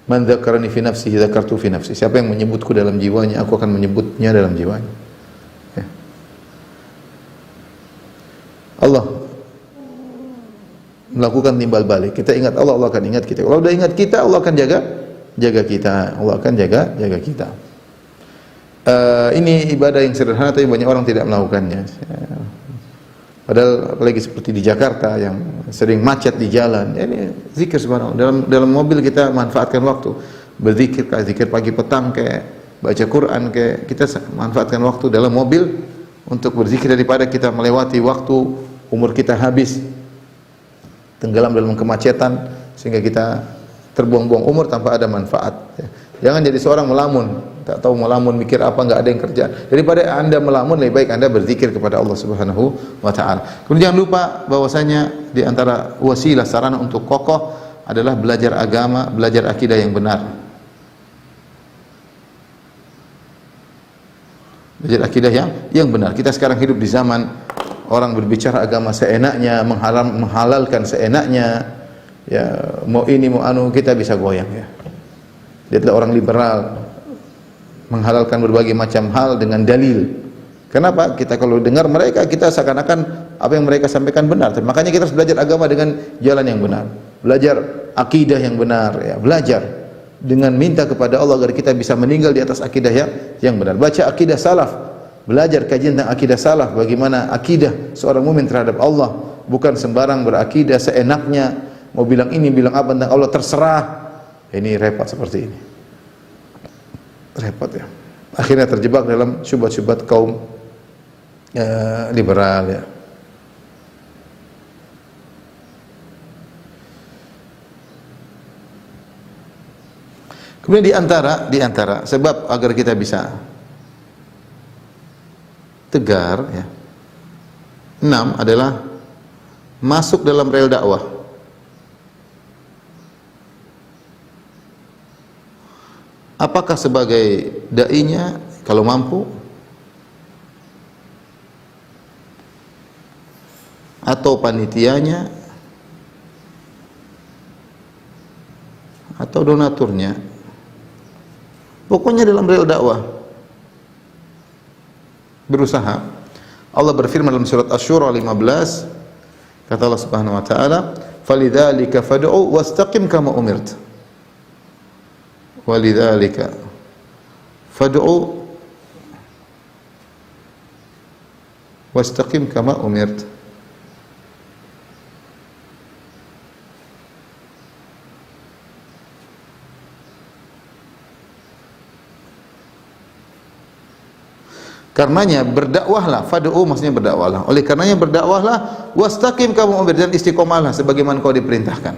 Man dzakarani fi nafsihi dzakartu fi nafsi. Siapa yang menyebutku dalam jiwanya, aku akan menyebutnya dalam jiwanya. Ya. Allah melakukan timbal balik. Kita ingat Allah, Allah akan ingat kita. Kalau sudah ingat kita, Allah akan jaga kita. Allah akan jaga kita. Ini ibadah yang sederhana tapi banyak orang tidak melakukannya. Padahal apalagi seperti di Jakarta yang sering macet di jalan, ya ini zikir subhanallah. Dalam mobil kita manfaatkan waktu berzikir, kayak zikir pagi petang, kayak baca Quran, kayak kita manfaatkan waktu dalam mobil untuk berzikir daripada kita melewati waktu, umur kita habis tenggelam dalam kemacetan sehingga kita terbuang-buang umur tanpa ada manfaat. Jangan jadi seorang melamun, tak tahu melamun, mikir apa, enggak ada yang kerjaan. Daripada Anda melamun, lebih baik Anda berzikir kepada Allah Subhanahu wa taala. Kemudian jangan lupa bahwasanya di antara wasilah sarana untuk kokoh adalah belajar agama, belajar akidah yang benar. Belajar akidah yang benar. Kita sekarang hidup di zaman orang berbicara agama seenaknya, menghalalkan seenaknya. Ya, mau ini mau anu, kita bisa goyang ya. Dia adalah orang liberal, menghalalkan berbagai macam hal dengan dalil. Kenapa? Kita kalau dengar mereka, kita seakan-akan apa yang mereka sampaikan benar. Makanya kita harus belajar agama dengan jalan yang benar. Belajar akidah yang benar ya, belajar dengan minta kepada Allah agar kita bisa meninggal di atas akidah yang benar. Baca akidah salaf, belajar kajian tentang akidah salaf, bagaimana akidah seorang mukmin terhadap Allah, bukan sembarang berakidah seenaknya, mau bilang ini, bilang apa tentang Allah terserah. Ini repot seperti ini. Repot ya. Akhirnya terjebak dalam syubhat-syubhat kaum liberal ya. Kemudian di antara sebab agar kita bisa tegar ya. 6 adalah masuk dalam rel dakwah. Apakah sebagai dai-nya kalau mampu, atau panitianya, atau donaturnya, pokoknya dalam rel dakwah berusaha. Allah berfirman dalam surat Asy-Syura 15, kata Allah Subhanahu wa taala, "Falidzalika fad'u wastaqim kama umirt." Walidzalika fad'u wastaqim kama umirt. Karenanya berdakwahlah, fad'u maksudnya berdakwahlah. Oleh karenanya berdakwahlah, wastaqim kama umirt, dan istiqomahlah sebagaimana kau diperintahkan.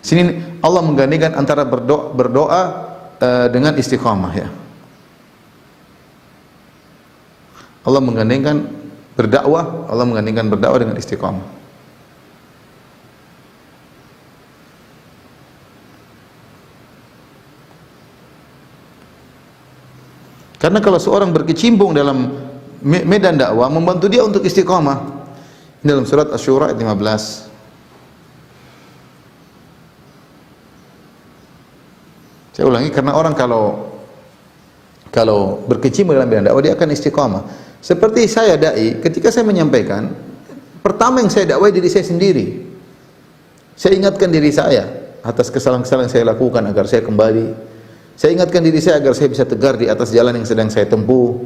Sini Allah menggandengkan antara berdoa dengan istiqamah ya. Allah menggandengkan berdakwah dengan istiqamah. Karena kalau seorang berkecimpung dalam medan dakwah, membantu dia untuk istiqamah. Ini dalam surat Asy-Syura ayat 15. Saya ulangi, karena orang kalau berkecimpung dalam bidang dakwah, dia akan istiqamah. Seperti saya dai, ketika saya menyampaikan, pertama yang saya dakwai diri saya sendiri. Saya ingatkan diri saya atas kesalahan-kesalahan yang saya lakukan agar saya kembali. Saya ingatkan diri saya agar saya bisa tegar di atas jalan yang sedang saya tempuh.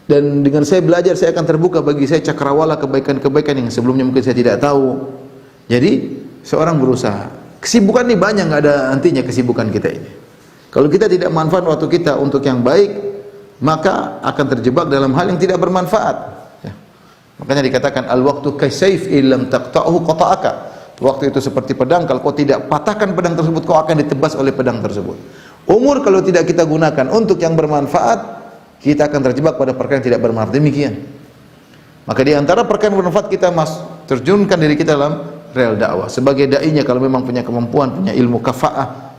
Dan dengan saya belajar, saya akan terbuka bagi saya cakrawala kebaikan-kebaikan yang sebelumnya mungkin saya tidak tahu. Jadi seorang berusaha. Kesibukan ini banyak, nggak ada hentinya kesibukan kita ini. Kalau kita tidak manfaat waktu kita untuk yang baik, maka akan terjebak dalam hal yang tidak bermanfaat. Ya. Makanya dikatakan al-waqtu kasayf illam taqta'hu qata'aka. Waktu itu seperti pedang, kalau kau tidak patahkan pedang tersebut, kau akan ditebas oleh pedang tersebut. Umur kalau tidak kita gunakan untuk yang bermanfaat, kita akan terjebak pada perkara yang tidak bermanfaat. Demikian. Maka di antara perkara yang bermanfaat, kita terjunkan diri kita dalam rel dakwah. Sebagai dai-nya kalau memang punya kemampuan, punya ilmu kafaah,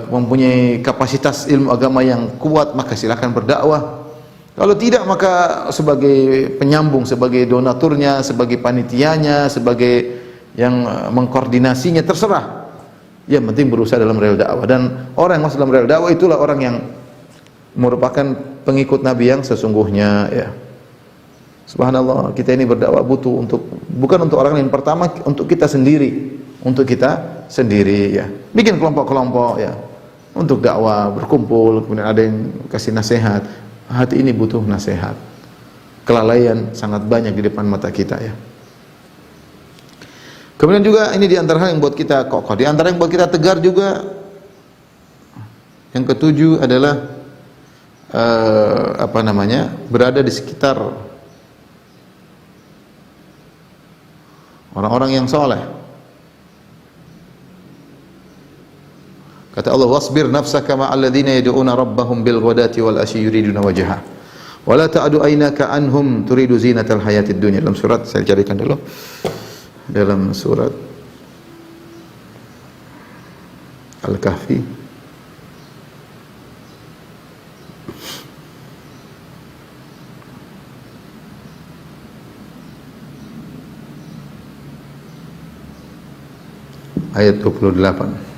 mempunyai kapasitas ilmu agama yang kuat, maka silakan berdakwah. Kalau tidak, maka sebagai penyambung, sebagai donaturnya, sebagai panitianya, sebagai yang mengkoordinasinya, terserah. Yang penting berusaha dalam rel dakwah. Dan orang yang masuk dalam rel dakwah itulah orang yang merupakan pengikut Nabi yang sesungguhnya ya. Subhanallah, kita ini berdakwah butuh bukan untuk orang lain, pertama untuk kita sendiri, ya. Bikin kelompok-kelompok ya, untuk dakwah, berkumpul, kemudian ada yang kasih nasihat. Hati ini butuh nasihat. Kelalaian sangat banyak di depan mata kita ya. Kemudian juga ini di antara hal yang buat kita kokoh, di antara yang buat kita tegar juga. Yang ketujuh adalah berada di sekitar orang-orang yang soleh. Kata Allah, wasbir nafsaka ma'al ladzina yad'una rabbahum bil ghadati wal asyi yuriduna wajhah. Wa la ta'du aynaka anhum turidu zinatal hayatid dunya. Dalam surat, saya carikan dulu. Dalam surat Al-Kahfi ayat 28.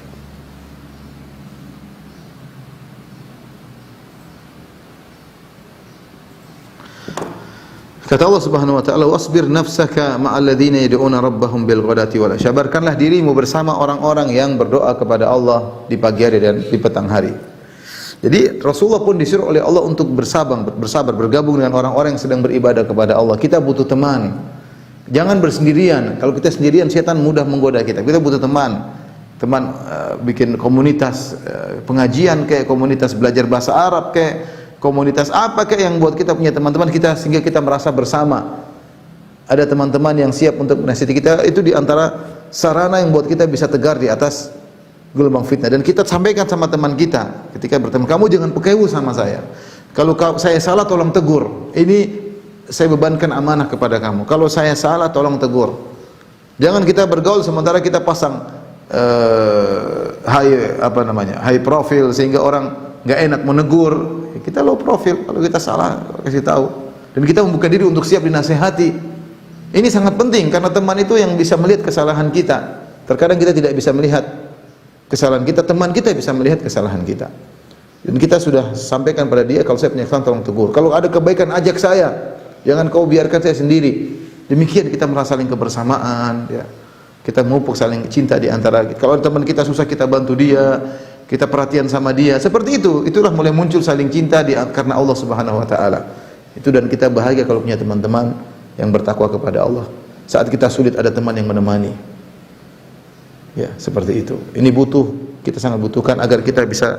Kata Allah Subhanahu wa taala, "Wasbir nafsaka ma'al ladzina yad'una rabbahum bil ghadati wal asy." Sabarkanlah dirimu bersama orang-orang yang berdoa kepada Allah di pagi hari dan di petang hari. Jadi Rasulullah pun disuruh oleh Allah untuk bersabar, bergabung dengan orang-orang yang sedang beribadah kepada Allah. Kita butuh teman. Jangan bersendirian. Kalau kita sendirian, setan mudah menggoda kita. Kita butuh teman. Bikin komunitas pengajian, kayak komunitas belajar bahasa Arab, kayak komunitas apa kayak yang buat kita punya teman-teman kita sehingga kita merasa bersama. Ada teman-teman yang siap untuk menasihati kita, itu di antara sarana yang buat kita bisa tegar di atas gelombang fitnah. Dan kita sampaikan sama teman kita ketika bertemu, kamu jangan pekewu sama saya. Kalau saya salah tolong tegur. Ini saya bebankan amanah kepada kamu. Kalau saya salah tolong tegur. Jangan kita bergaul sementara kita pasang high profile sehingga orang nggak enak menegur. Kita low profile, kalau kita salah kasih tahu. Dan kita membuka diri untuk siap dinasihati. Ini sangat penting karena teman itu yang bisa melihat kesalahan kita. Terkadang kita tidak bisa melihat kesalahan kita, teman kita bisa melihat kesalahan kita. Dan kita sudah sampaikan pada dia, kalau saya punya kesalahan tolong tegur. Kalau ada kebaikan ajak saya, jangan kau biarkan saya sendiri. Demikian kita merasa saling kebersamaan, ya. Kita memupuk saling cinta di antara kita. Kalau teman kita susah, kita bantu dia. Kita perhatian sama dia, seperti itu. Itulah mulai muncul saling cinta karena Allah Subhanahu wa taala. Itu, dan kita bahagia kalau punya teman-teman yang bertakwa kepada Allah. Saat kita sulit ada teman yang menemani. Ya, seperti itu. Ini kita sangat butuhkan agar kita bisa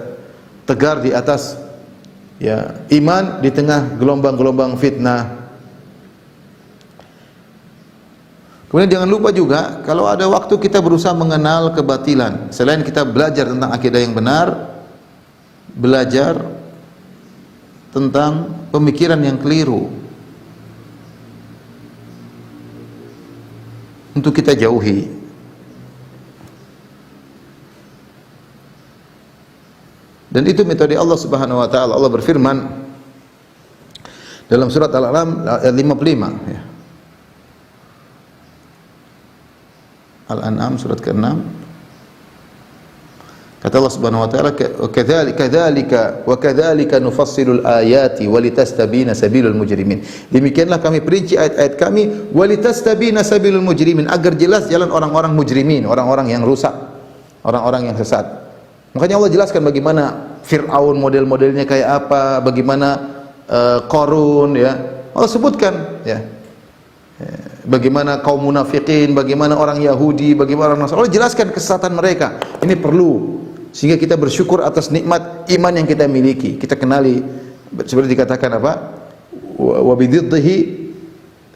tegar di atas ya iman di tengah gelombang-gelombang fitnah. Kemudian jangan lupa juga, kalau ada waktu kita berusaha mengenal kebatilan. Selain kita belajar tentang akidah yang benar, belajar tentang pemikiran yang keliru untuk kita jauhi. Dan itu metode Allah Subhanahu wa taala. Allah berfirman dalam surat Al-An'am ayat 55 ya. Al-An'am surat ke-6. Kata Allah Subhanahu wa taala, "Kadzalika nufassilul ayati walitastabina sabilul mujrimin." Demikianlah kami perinci ayat-ayat kami, walitastabina sabilul mujrimin, agar jelas jalan orang-orang mujrimin, orang-orang yang rusak, orang-orang yang sesat. Makanya Allah jelaskan bagaimana Fir'aun model-modelnya kayak apa, bagaimana Qarun ya. Allah sebutkan ya. Bagaimana kaum munafikin, bagaimana orang Yahudi, bagaimana orang Nasrani. Allah jelaskan kesesatan mereka. Ini perlu sehingga kita bersyukur atas nikmat iman yang kita miliki. Kita kenali, seperti dikatakan apa? Wa bididdihi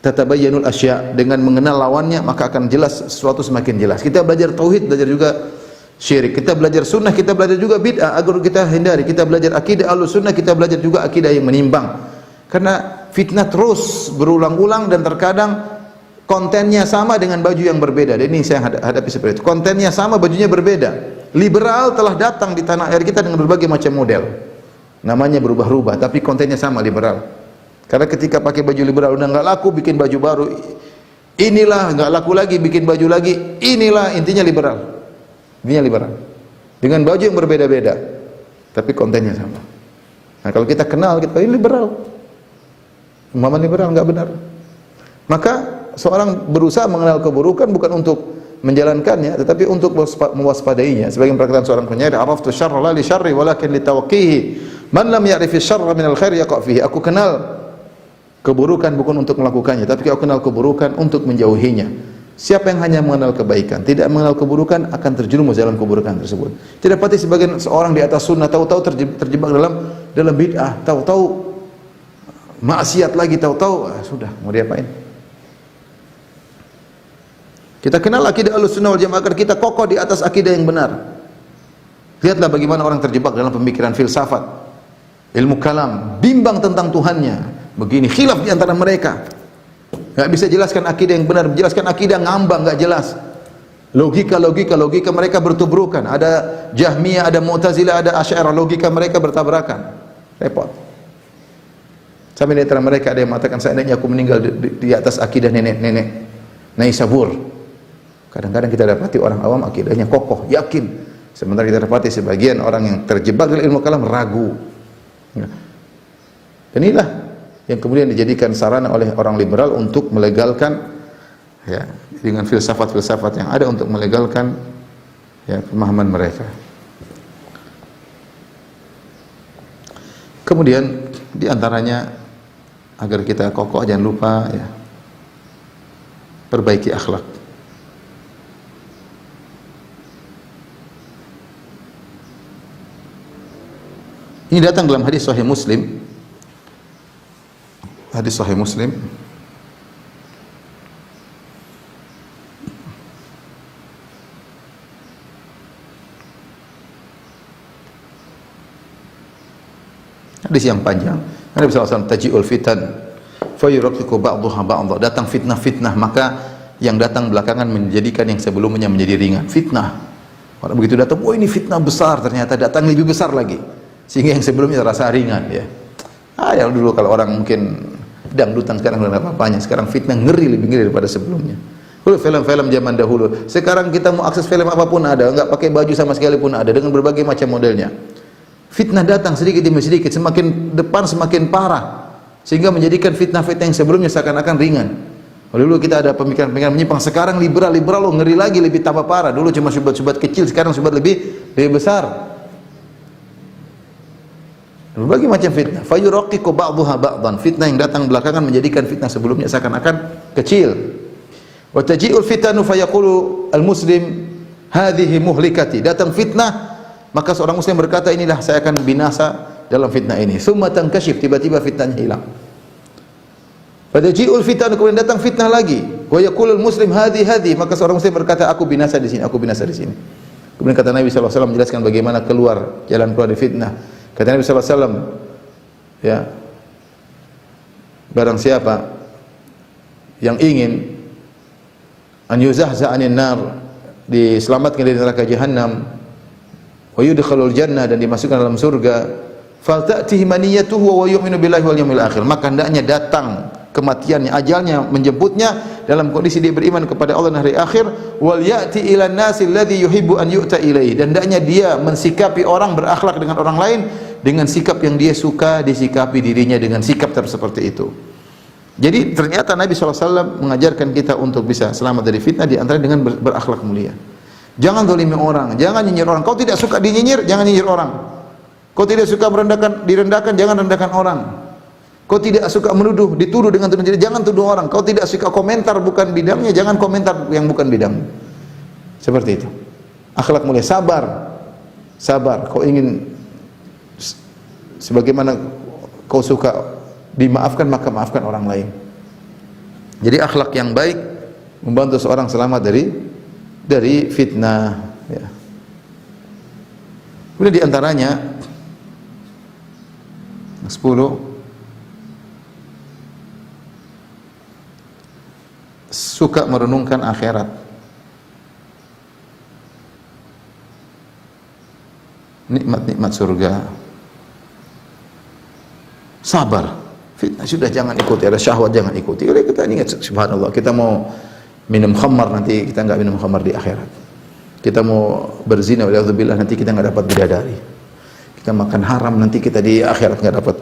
tatabayyanul asya. Dengan mengenal lawannya maka akan jelas sesuatu, semakin jelas. Kita belajar tauhid, belajar juga syirik. Kita belajar sunnah, kita belajar juga bid'ah agar kita hindari. Kita belajar akidah Ahlussunnah, kita belajar juga akidah yang menimbang. Karena fitnah terus berulang-ulang dan terkadang kontennya sama dengan baju yang berbeda. Dan ini saya hadapi seperti itu. Kontennya sama, bajunya berbeda. Liberal telah datang di tanah air kita dengan berbagai macam model. Namanya berubah-ubah, tapi kontennya sama, liberal. Karena ketika pakai baju liberal udah nggak laku, bikin baju baru. Inilah nggak laku lagi, bikin baju lagi. Inilah intinya liberal. Intinya liberal. Dengan baju yang berbeda-beda, tapi kontennya sama. Nah, kalau kita kenal, kita ini liberal. Pemahaman liberal enggak benar. Maka seorang berusaha mengenal keburukan bukan untuk menjalankannya, tetapi untuk mewaspadainya. Sebagian perkataan seorang penyair, "Araftu syarra la li syarri walakin li tawqihi. Man lam ya'rifi syarra min al-khair yaqa fihi." Aku kenal keburukan bukan untuk melakukannya, tapi aku kenal keburukan untuk menjauhinya. Siapa yang hanya mengenal kebaikan, tidak mengenal keburukan, akan terjerumus dalam keburukan tersebut. Tidak pati sebagian seorang di atas sunnah tahu-tahu terjebak dalam bid'ah, tahu-tahu maksiat lagi, tahu-tahu sudah mau diapain. Kita kenal akidah Ahlussunnah wal Jamaah agar kita kokoh di atas akidah yang benar. Lihatlah bagaimana orang terjebak dalam pemikiran filsafat, ilmu kalam, bimbang tentang Tuhannya. Begini, khilaf di antara mereka. Enggak bisa jelaskan akidah yang benar, menjelaskan akidah ngambang, enggak jelas. Logika mereka bertubrukan. Ada Jahmiyah, ada Mu'tazilah, ada Asy'ariyah, logika mereka bertabrakan. Repot. Sampai di antara mereka ada yang mengatakan, seandainya aku meninggal di atas akidah nenek-nenek Naisabur. Kadang-kadang kita dapati orang awam akidahnya kokoh, yakin. Sementara kita dapati sebagian orang yang terjebak dalam ilmu kalam ragu. Dan inilah yang kemudian dijadikan sarana oleh orang liberal untuk melegalkan, ya, dengan filsafat-filsafat yang ada untuk melegalkan, ya, pemahaman mereka. Kemudian di antaranya agar kita kokoh, jangan lupa, ya, perbaiki akhlak. Ini datang dalam hadis Sahih Muslim. Hadis Sahih Muslim. Hadis yang panjang. Nabi SAW, taji'ul fitan fayuraqiqu ba'daha ba'dha. Datang fitnah-fitnah, maka yang datang belakangan menjadikan yang sebelumnya menjadi ringan. Fitnah. Orang begitu datang, oh ini fitnah besar, ternyata datang lebih besar lagi. Sehingga yang sebelumnya terasa ringan, ya. Yang dulu kalau orang mungkin dangdutan, sekarang udah apa-apanya. Sekarang fitnah lebih ngeri daripada sebelumnya. Dulu film-film zaman dahulu. Sekarang kita mau akses film apapun ada, enggak pakai baju sama sekali pun ada, dengan berbagai macam modelnya. Fitnah datang sedikit demi sedikit, semakin depan semakin parah, sehingga menjadikan fitnah-fitnah yang sebelumnya seakan-akan ringan. Dulu kita ada pemikiran-pemikiran menyimpang, sekarang liberal loh, ngeri lagi, lebih tambah parah. Dulu cuma syubhat-syubhat kecil, sekarang syubhat lebih besar. Berbagai macam fitnah. Fayuraqiqu ba'daha ba'dhan. Fitnah yang datang belakangan menjadikan fitnah sebelumnya seakan-akan kecil. Wa taji'ul fitanu fayaqulu al-muslim hadhihi muhlikati. Datang fitnah, maka seorang muslim berkata, inilah saya akan binasa dalam fitnah ini. Tsumma tankashif, tiba-tiba fitnahnya hilang. Fataji'ul fitanu, kemudian datang fitnah lagi. Wa yaqulul muslim hadhihi, maka seorang muslim berkata, aku binasa di sini, aku binasa di sini. Kemudian kata Nabi sallallahu alaihi wasallam menjelaskan bagaimana jalan keluar dari fitnah. Kata Nabi sallallahu alaihi wasallam, ya, barang siapa yang ingin an yuzahza 'anil nar, diselamatkan dari neraka jahanam, wa yudkhalul jannah, dan dimasukkan dalam surga, falta'tihi maniyatuhu wa yu'minu billahi wal yawmil akhir, maka hendaknya datang kematiannya, ajalnya menjemputnya dalam kondisi dia beriman kepada Allah dan hari akhir, wal ya'ti ila nasi alladhi yuhibbu an yu'ta ilaihi, dan hendaknya dia mensikapi orang, berakhlak dengan orang lain dengan sikap yang dia suka disikapi dirinya dengan sikap seperti itu. Jadi ternyata Nabi SAW mengajarkan kita untuk bisa selamat dari fitnah, di antara dengan berakhlak mulia. Jangan zalimi orang, jangan nyinyir orang. Kau tidak suka dinyinyir, jangan nyinyir orang. Kau tidak suka direndahkan, jangan rendahkan orang. Kau tidak suka menuduh, dituduh dengan tuduhan, jangan tuduh orang. Kau tidak suka komentar bukan bidangnya, jangan komentar yang bukan bidang. Seperti itu. Akhlak mulia, sabar. Sabar. Kau ingin sebagaimana kau suka dimaafkan, maka maafkan orang lain. Jadi akhlak yang baik membantu seorang selamat dari fitnah, ya. Kemudian di antaranya 10, suka merenungkan akhirat. Nikmat-nikmat surga. Sabar. Fitnah sudah jangan ikuti, ada syahwat jangan ikuti. Oleh kita ingat, subhanallah, kita mau minum khamar, nanti kita enggak minum khamar di akhirat. Kita mau berzina, waliyadzubillah, nanti kita enggak dapat bidadari. Kita makan haram, nanti kita di akhirat enggak dapat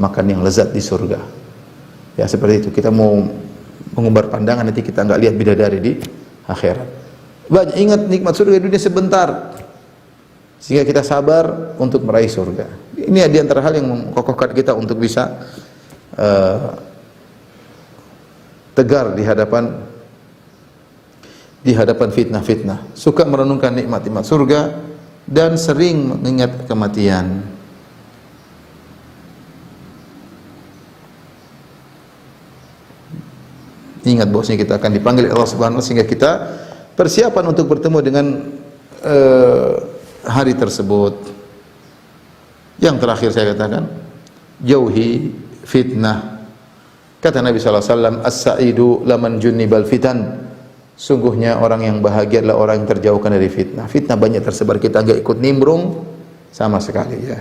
makan yang lezat di surga. Ya seperti itu. Kita mau mengumbar pandangan, nanti kita enggak lihat bidadari di akhirat. Banyak, ingat nikmat surga di dunia sebentar, sehingga kita sabar untuk meraih surga. Ini di antara hal yang mengokohkan kita untuk bisa tegar di hadapan fitnah-fitnah. Suka merenungkan nikmat-nikmat surga dan sering mengingat kematian. Ingat bahwasanya kita akan dipanggil Allah Subhanahu wa taala, sehingga kita persiapan untuk bertemu dengan hari tersebut. Yang terakhir saya katakan, jauhi fitnah. Kata Nabi SAW, as-sa'idu laman junnibal fitan. Sungguhnya orang yang bahagia adalah orang yang terjauhkan dari fitnah. Fitnah banyak tersebar, kita enggak ikut nimbrung sama sekali ya.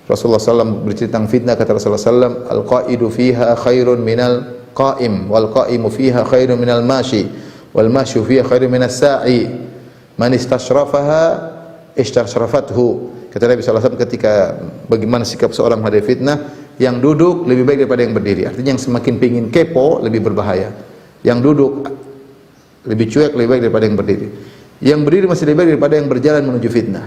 Rasulullah SAW bercerita tentang fitnah, kata Rasulullah SAW, al-qa'idu fiha khairun minal qa'im, wal qa'imu fiha khairun minal mashi, wal masyu fiha khairun minas sa'i, man istashrafaha istashrafathu. Kata Nabi SAW ketika bagaimana sikap seorang menghadapi fitnah, yang duduk lebih baik daripada yang berdiri. Artinya yang semakin pingin kepo lebih berbahaya. Yang duduk lebih cuek lebih baik daripada yang berdiri. Yang berdiri masih lebih baik daripada yang berjalan menuju fitnah.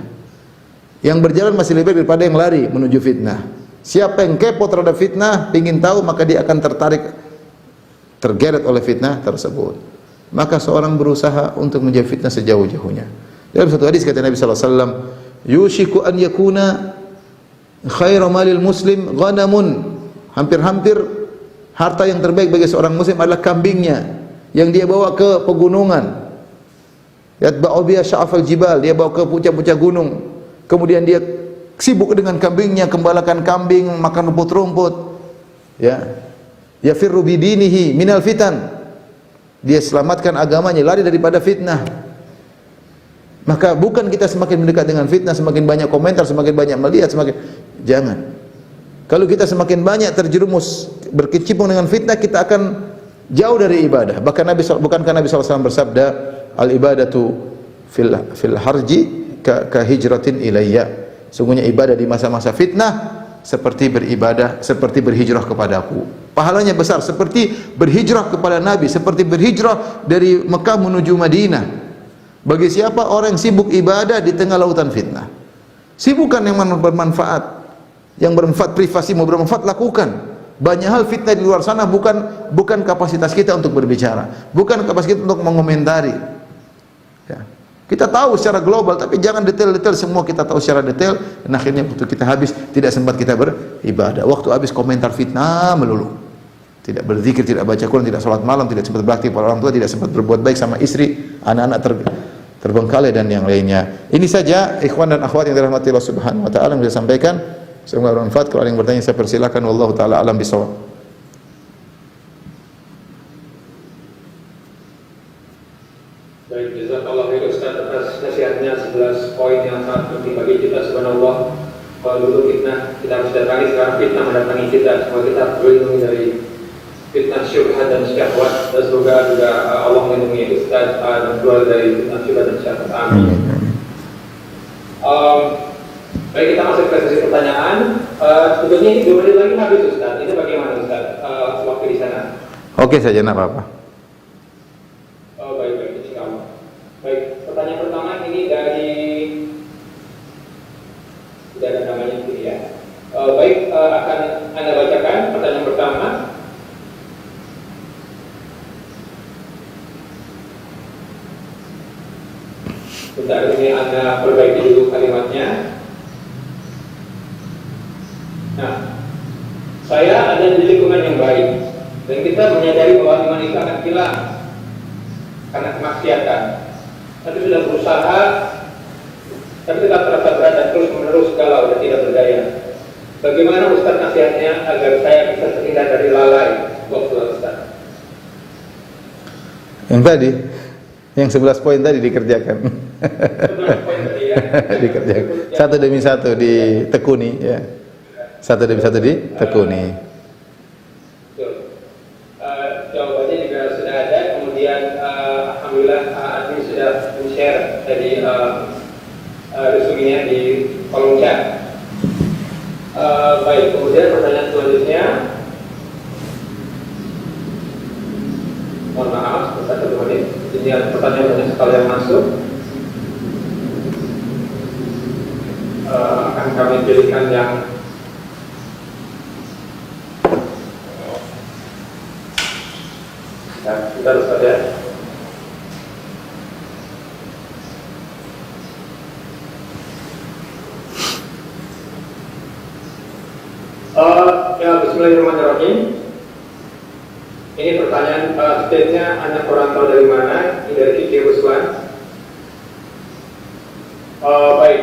Yang berjalan masih lebih baik daripada yang lari menuju fitnah. Siapa yang kepo terhadap fitnah, ingin tahu, maka dia akan tergeret oleh fitnah tersebut. Maka seorang berusaha untuk menjauhi fitnah sejauh-jauhnya. Dalam satu hadis kata Nabi sallallahu alaihi wasallam, "Yushiku an yakuna khairu malil muslim ghanamun." Hampir-hampir harta yang terbaik bagi seorang muslim adalah kambingnya yang dia bawa ke pegunungan. Yatba'u biha sya'afal jibal, dia bawa ke puncak-puncak gunung. Kemudian dia sibuk dengan kambingnya, gembalakan kambing, makan rumput-rumput. Ya. Yafirru bidinihi minal fitan. Dia selamatkan agamanya, lari daripada fitnah. Maka bukan kita semakin mendekat dengan fitnah, semakin banyak komentar, semakin banyak melihat, jangan. Kalau kita semakin banyak terjerumus berkecimpung dengan fitnah, kita akan jauh dari ibadah. Bukankah Nabi SAW bersabda, al ibadatu fil harji ka hijratin ilayya. Sungguhnya ibadah di masa-masa fitnah seperti beribadah, seperti berhijrah kepadaku. Pahalanya besar seperti berhijrah kepada Nabi, seperti berhijrah dari Mekah menuju Madinah. Bagi siapa orang yang sibuk ibadah di tengah lautan fitnah. Sibukan yang bermanfaat, yang bermanfaat privasi mau bermanfaat lakukan. Banyak hal fitnah di luar sana bukan kapasitas kita untuk berbicara, bukan kapasitas kita untuk mengomentari. Ya. Kita tahu secara global, tapi jangan detail-detail semua kita tahu secara detail, dan akhirnya waktu kita habis tidak sempat kita beribadah. Waktu habis komentar fitnah melulu. Tidak berzikir, tidak baca Quran, tidak salat malam, tidak sempat berbakti kepada orang tua, tidak sempat berbuat baik sama istri, anak-anak terbengkalai dan yang lainnya. Ini saja ikhwan dan akhwat yang dirahmati Allah Subhanahu wa taala yang saya sampaikan. Semoga bermanfaat. Kalau ada yang bertanya saya persilakan. Wallahu taala alam bisawab. Baik, jazakallahu khairan Ustaz atas nasihatnya 11 poin yang sangat penting bagi kita. Subhanallah, kalau dulu fitnah kita harus datangi, sekarang fitnah mendatangi kita. Semoga kita berlindung dari fitnah syubhat dan syahwat, dan semoga juga Allah melindungi Ustaz dan keluar dari fitnah syubhat dan syahwat. Amin. Baik, kita masuk ke sesi pertanyaan. Sebetulnya ini 2 menit lagi habis Ustaz. Itu bagaimana Ustaz waktu di sana? Oke saja, enggak apa-apa. Baik, insya Allah. Baik, pertanyaan pertama ini dari tidak ada namanya gitu ya. Baik, akan Anda bacakan pertanyaan pertama. Bentar, ini Anda perbaiki dulu kalimatnya. Nah, saya ada di lingkungan yang baik, dan kita menyadari bahwa iman itu akan hilang karena kemaksiatan. Tapi sudah berusaha, tapi tetap terasa berat dan terus menerus galau dan tidak berdaya. Bagaimana Ustaz nasihatnya agar saya bisa terhindar dari lalai waktu Ustaz? Yang tadi, yang 11 poin tadi dikerjakan. 11 poin tadi ya. Dikerjakan. Satu demi satu ditekuni ya. Satu demi satu ditekuni. Jawabannya juga sudah ada. Kemudian alhamdulillah admin sudah share tadi resuminya di kolom chat. Baik, kemudian pertanyaan selanjutnya. Mohon maaf, satu menit. Ini pertanyaan sekali yang masuk. Akan kami pilihkan yang kita harus ada. Ya, bismillahirrahmanirrahim. Ini pertanyaan stage-nya anak orang tahu dari mana? Ini dari Kiki Ruslan. Baik,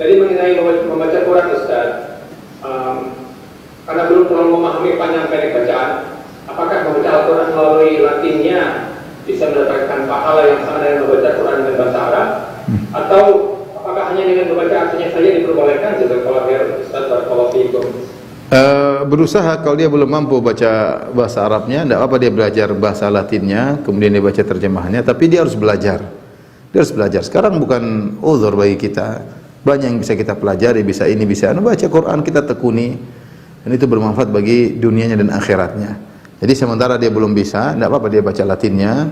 Jadi mengenai membaca Quran Ustaz, karena belum terlalu memahami panjang pendek bacaan, apakah membaca Al-Quran melalui latinnya bisa mendapatkan pahala yang sama dengan membaca Quran dengan bahasa Arab, atau apakah hanya dengan membaca artinya saja diperbolehkan? Jazakallahu khairan Ustaz, barakallahu fiikum. Berusaha, kalau dia belum mampu baca bahasa Arabnya, tidak apa dia belajar bahasa Latinnya, kemudian dia baca terjemahannya, tapi dia harus belajar. Dia harus belajar. Sekarang bukan uzur bagi kita. Banyak yang bisa kita pelajari, bisa ini, bisa anu, baca Quran kita tekuni. Dan itu bermanfaat bagi dunianya dan akhiratnya. Jadi sementara dia belum bisa, tidak apa-apa dia baca Latinnya,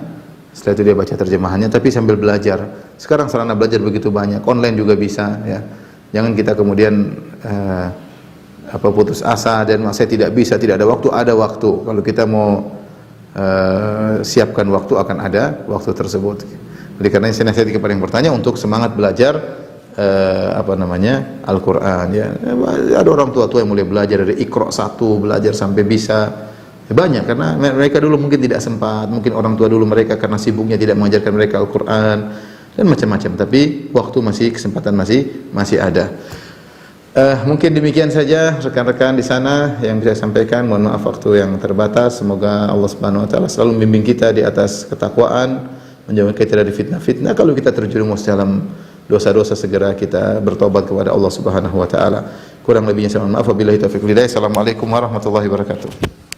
setelah itu dia baca terjemahannya, tapi sambil belajar. Sekarang sarana belajar begitu banyak, online juga bisa, ya. Jangan kita kemudian putus asa dan saya tidak bisa, tidak ada waktu. Ada waktu. Kalau kita mau siapkan waktu, akan ada waktu tersebut. Jadi karena saya nasihat kepada yang bertanya untuk semangat belajar Al-Quran, ya. Ada orang tua-tua yang mulai belajar dari Iqra 1 belajar sampai bisa, ya, banyak, karena mereka dulu mungkin tidak sempat, mungkin orang tua dulu mereka karena sibuknya tidak mengajarkan mereka Al-Quran dan macam-macam, tapi waktu masih, kesempatan masih ada. Mungkin demikian saja rekan-rekan di sana yang bisa saya sampaikan. Mohon maaf waktu yang terbatas. Semoga Allah Subhanahu wa taala selalu membimbing kita di atas ketakwaan, menjauhkan kita dari fitnah-fitnah. Kalau kita terjerumus dalam dosa-dosa, segera kita bertobat kepada Allah Subhanahu wa taala. Kurang lebihnya saya mohon maaf. Wabillahi taufiq wal hidayah. Assalamualaikum warahmatullahi wabarakatuh.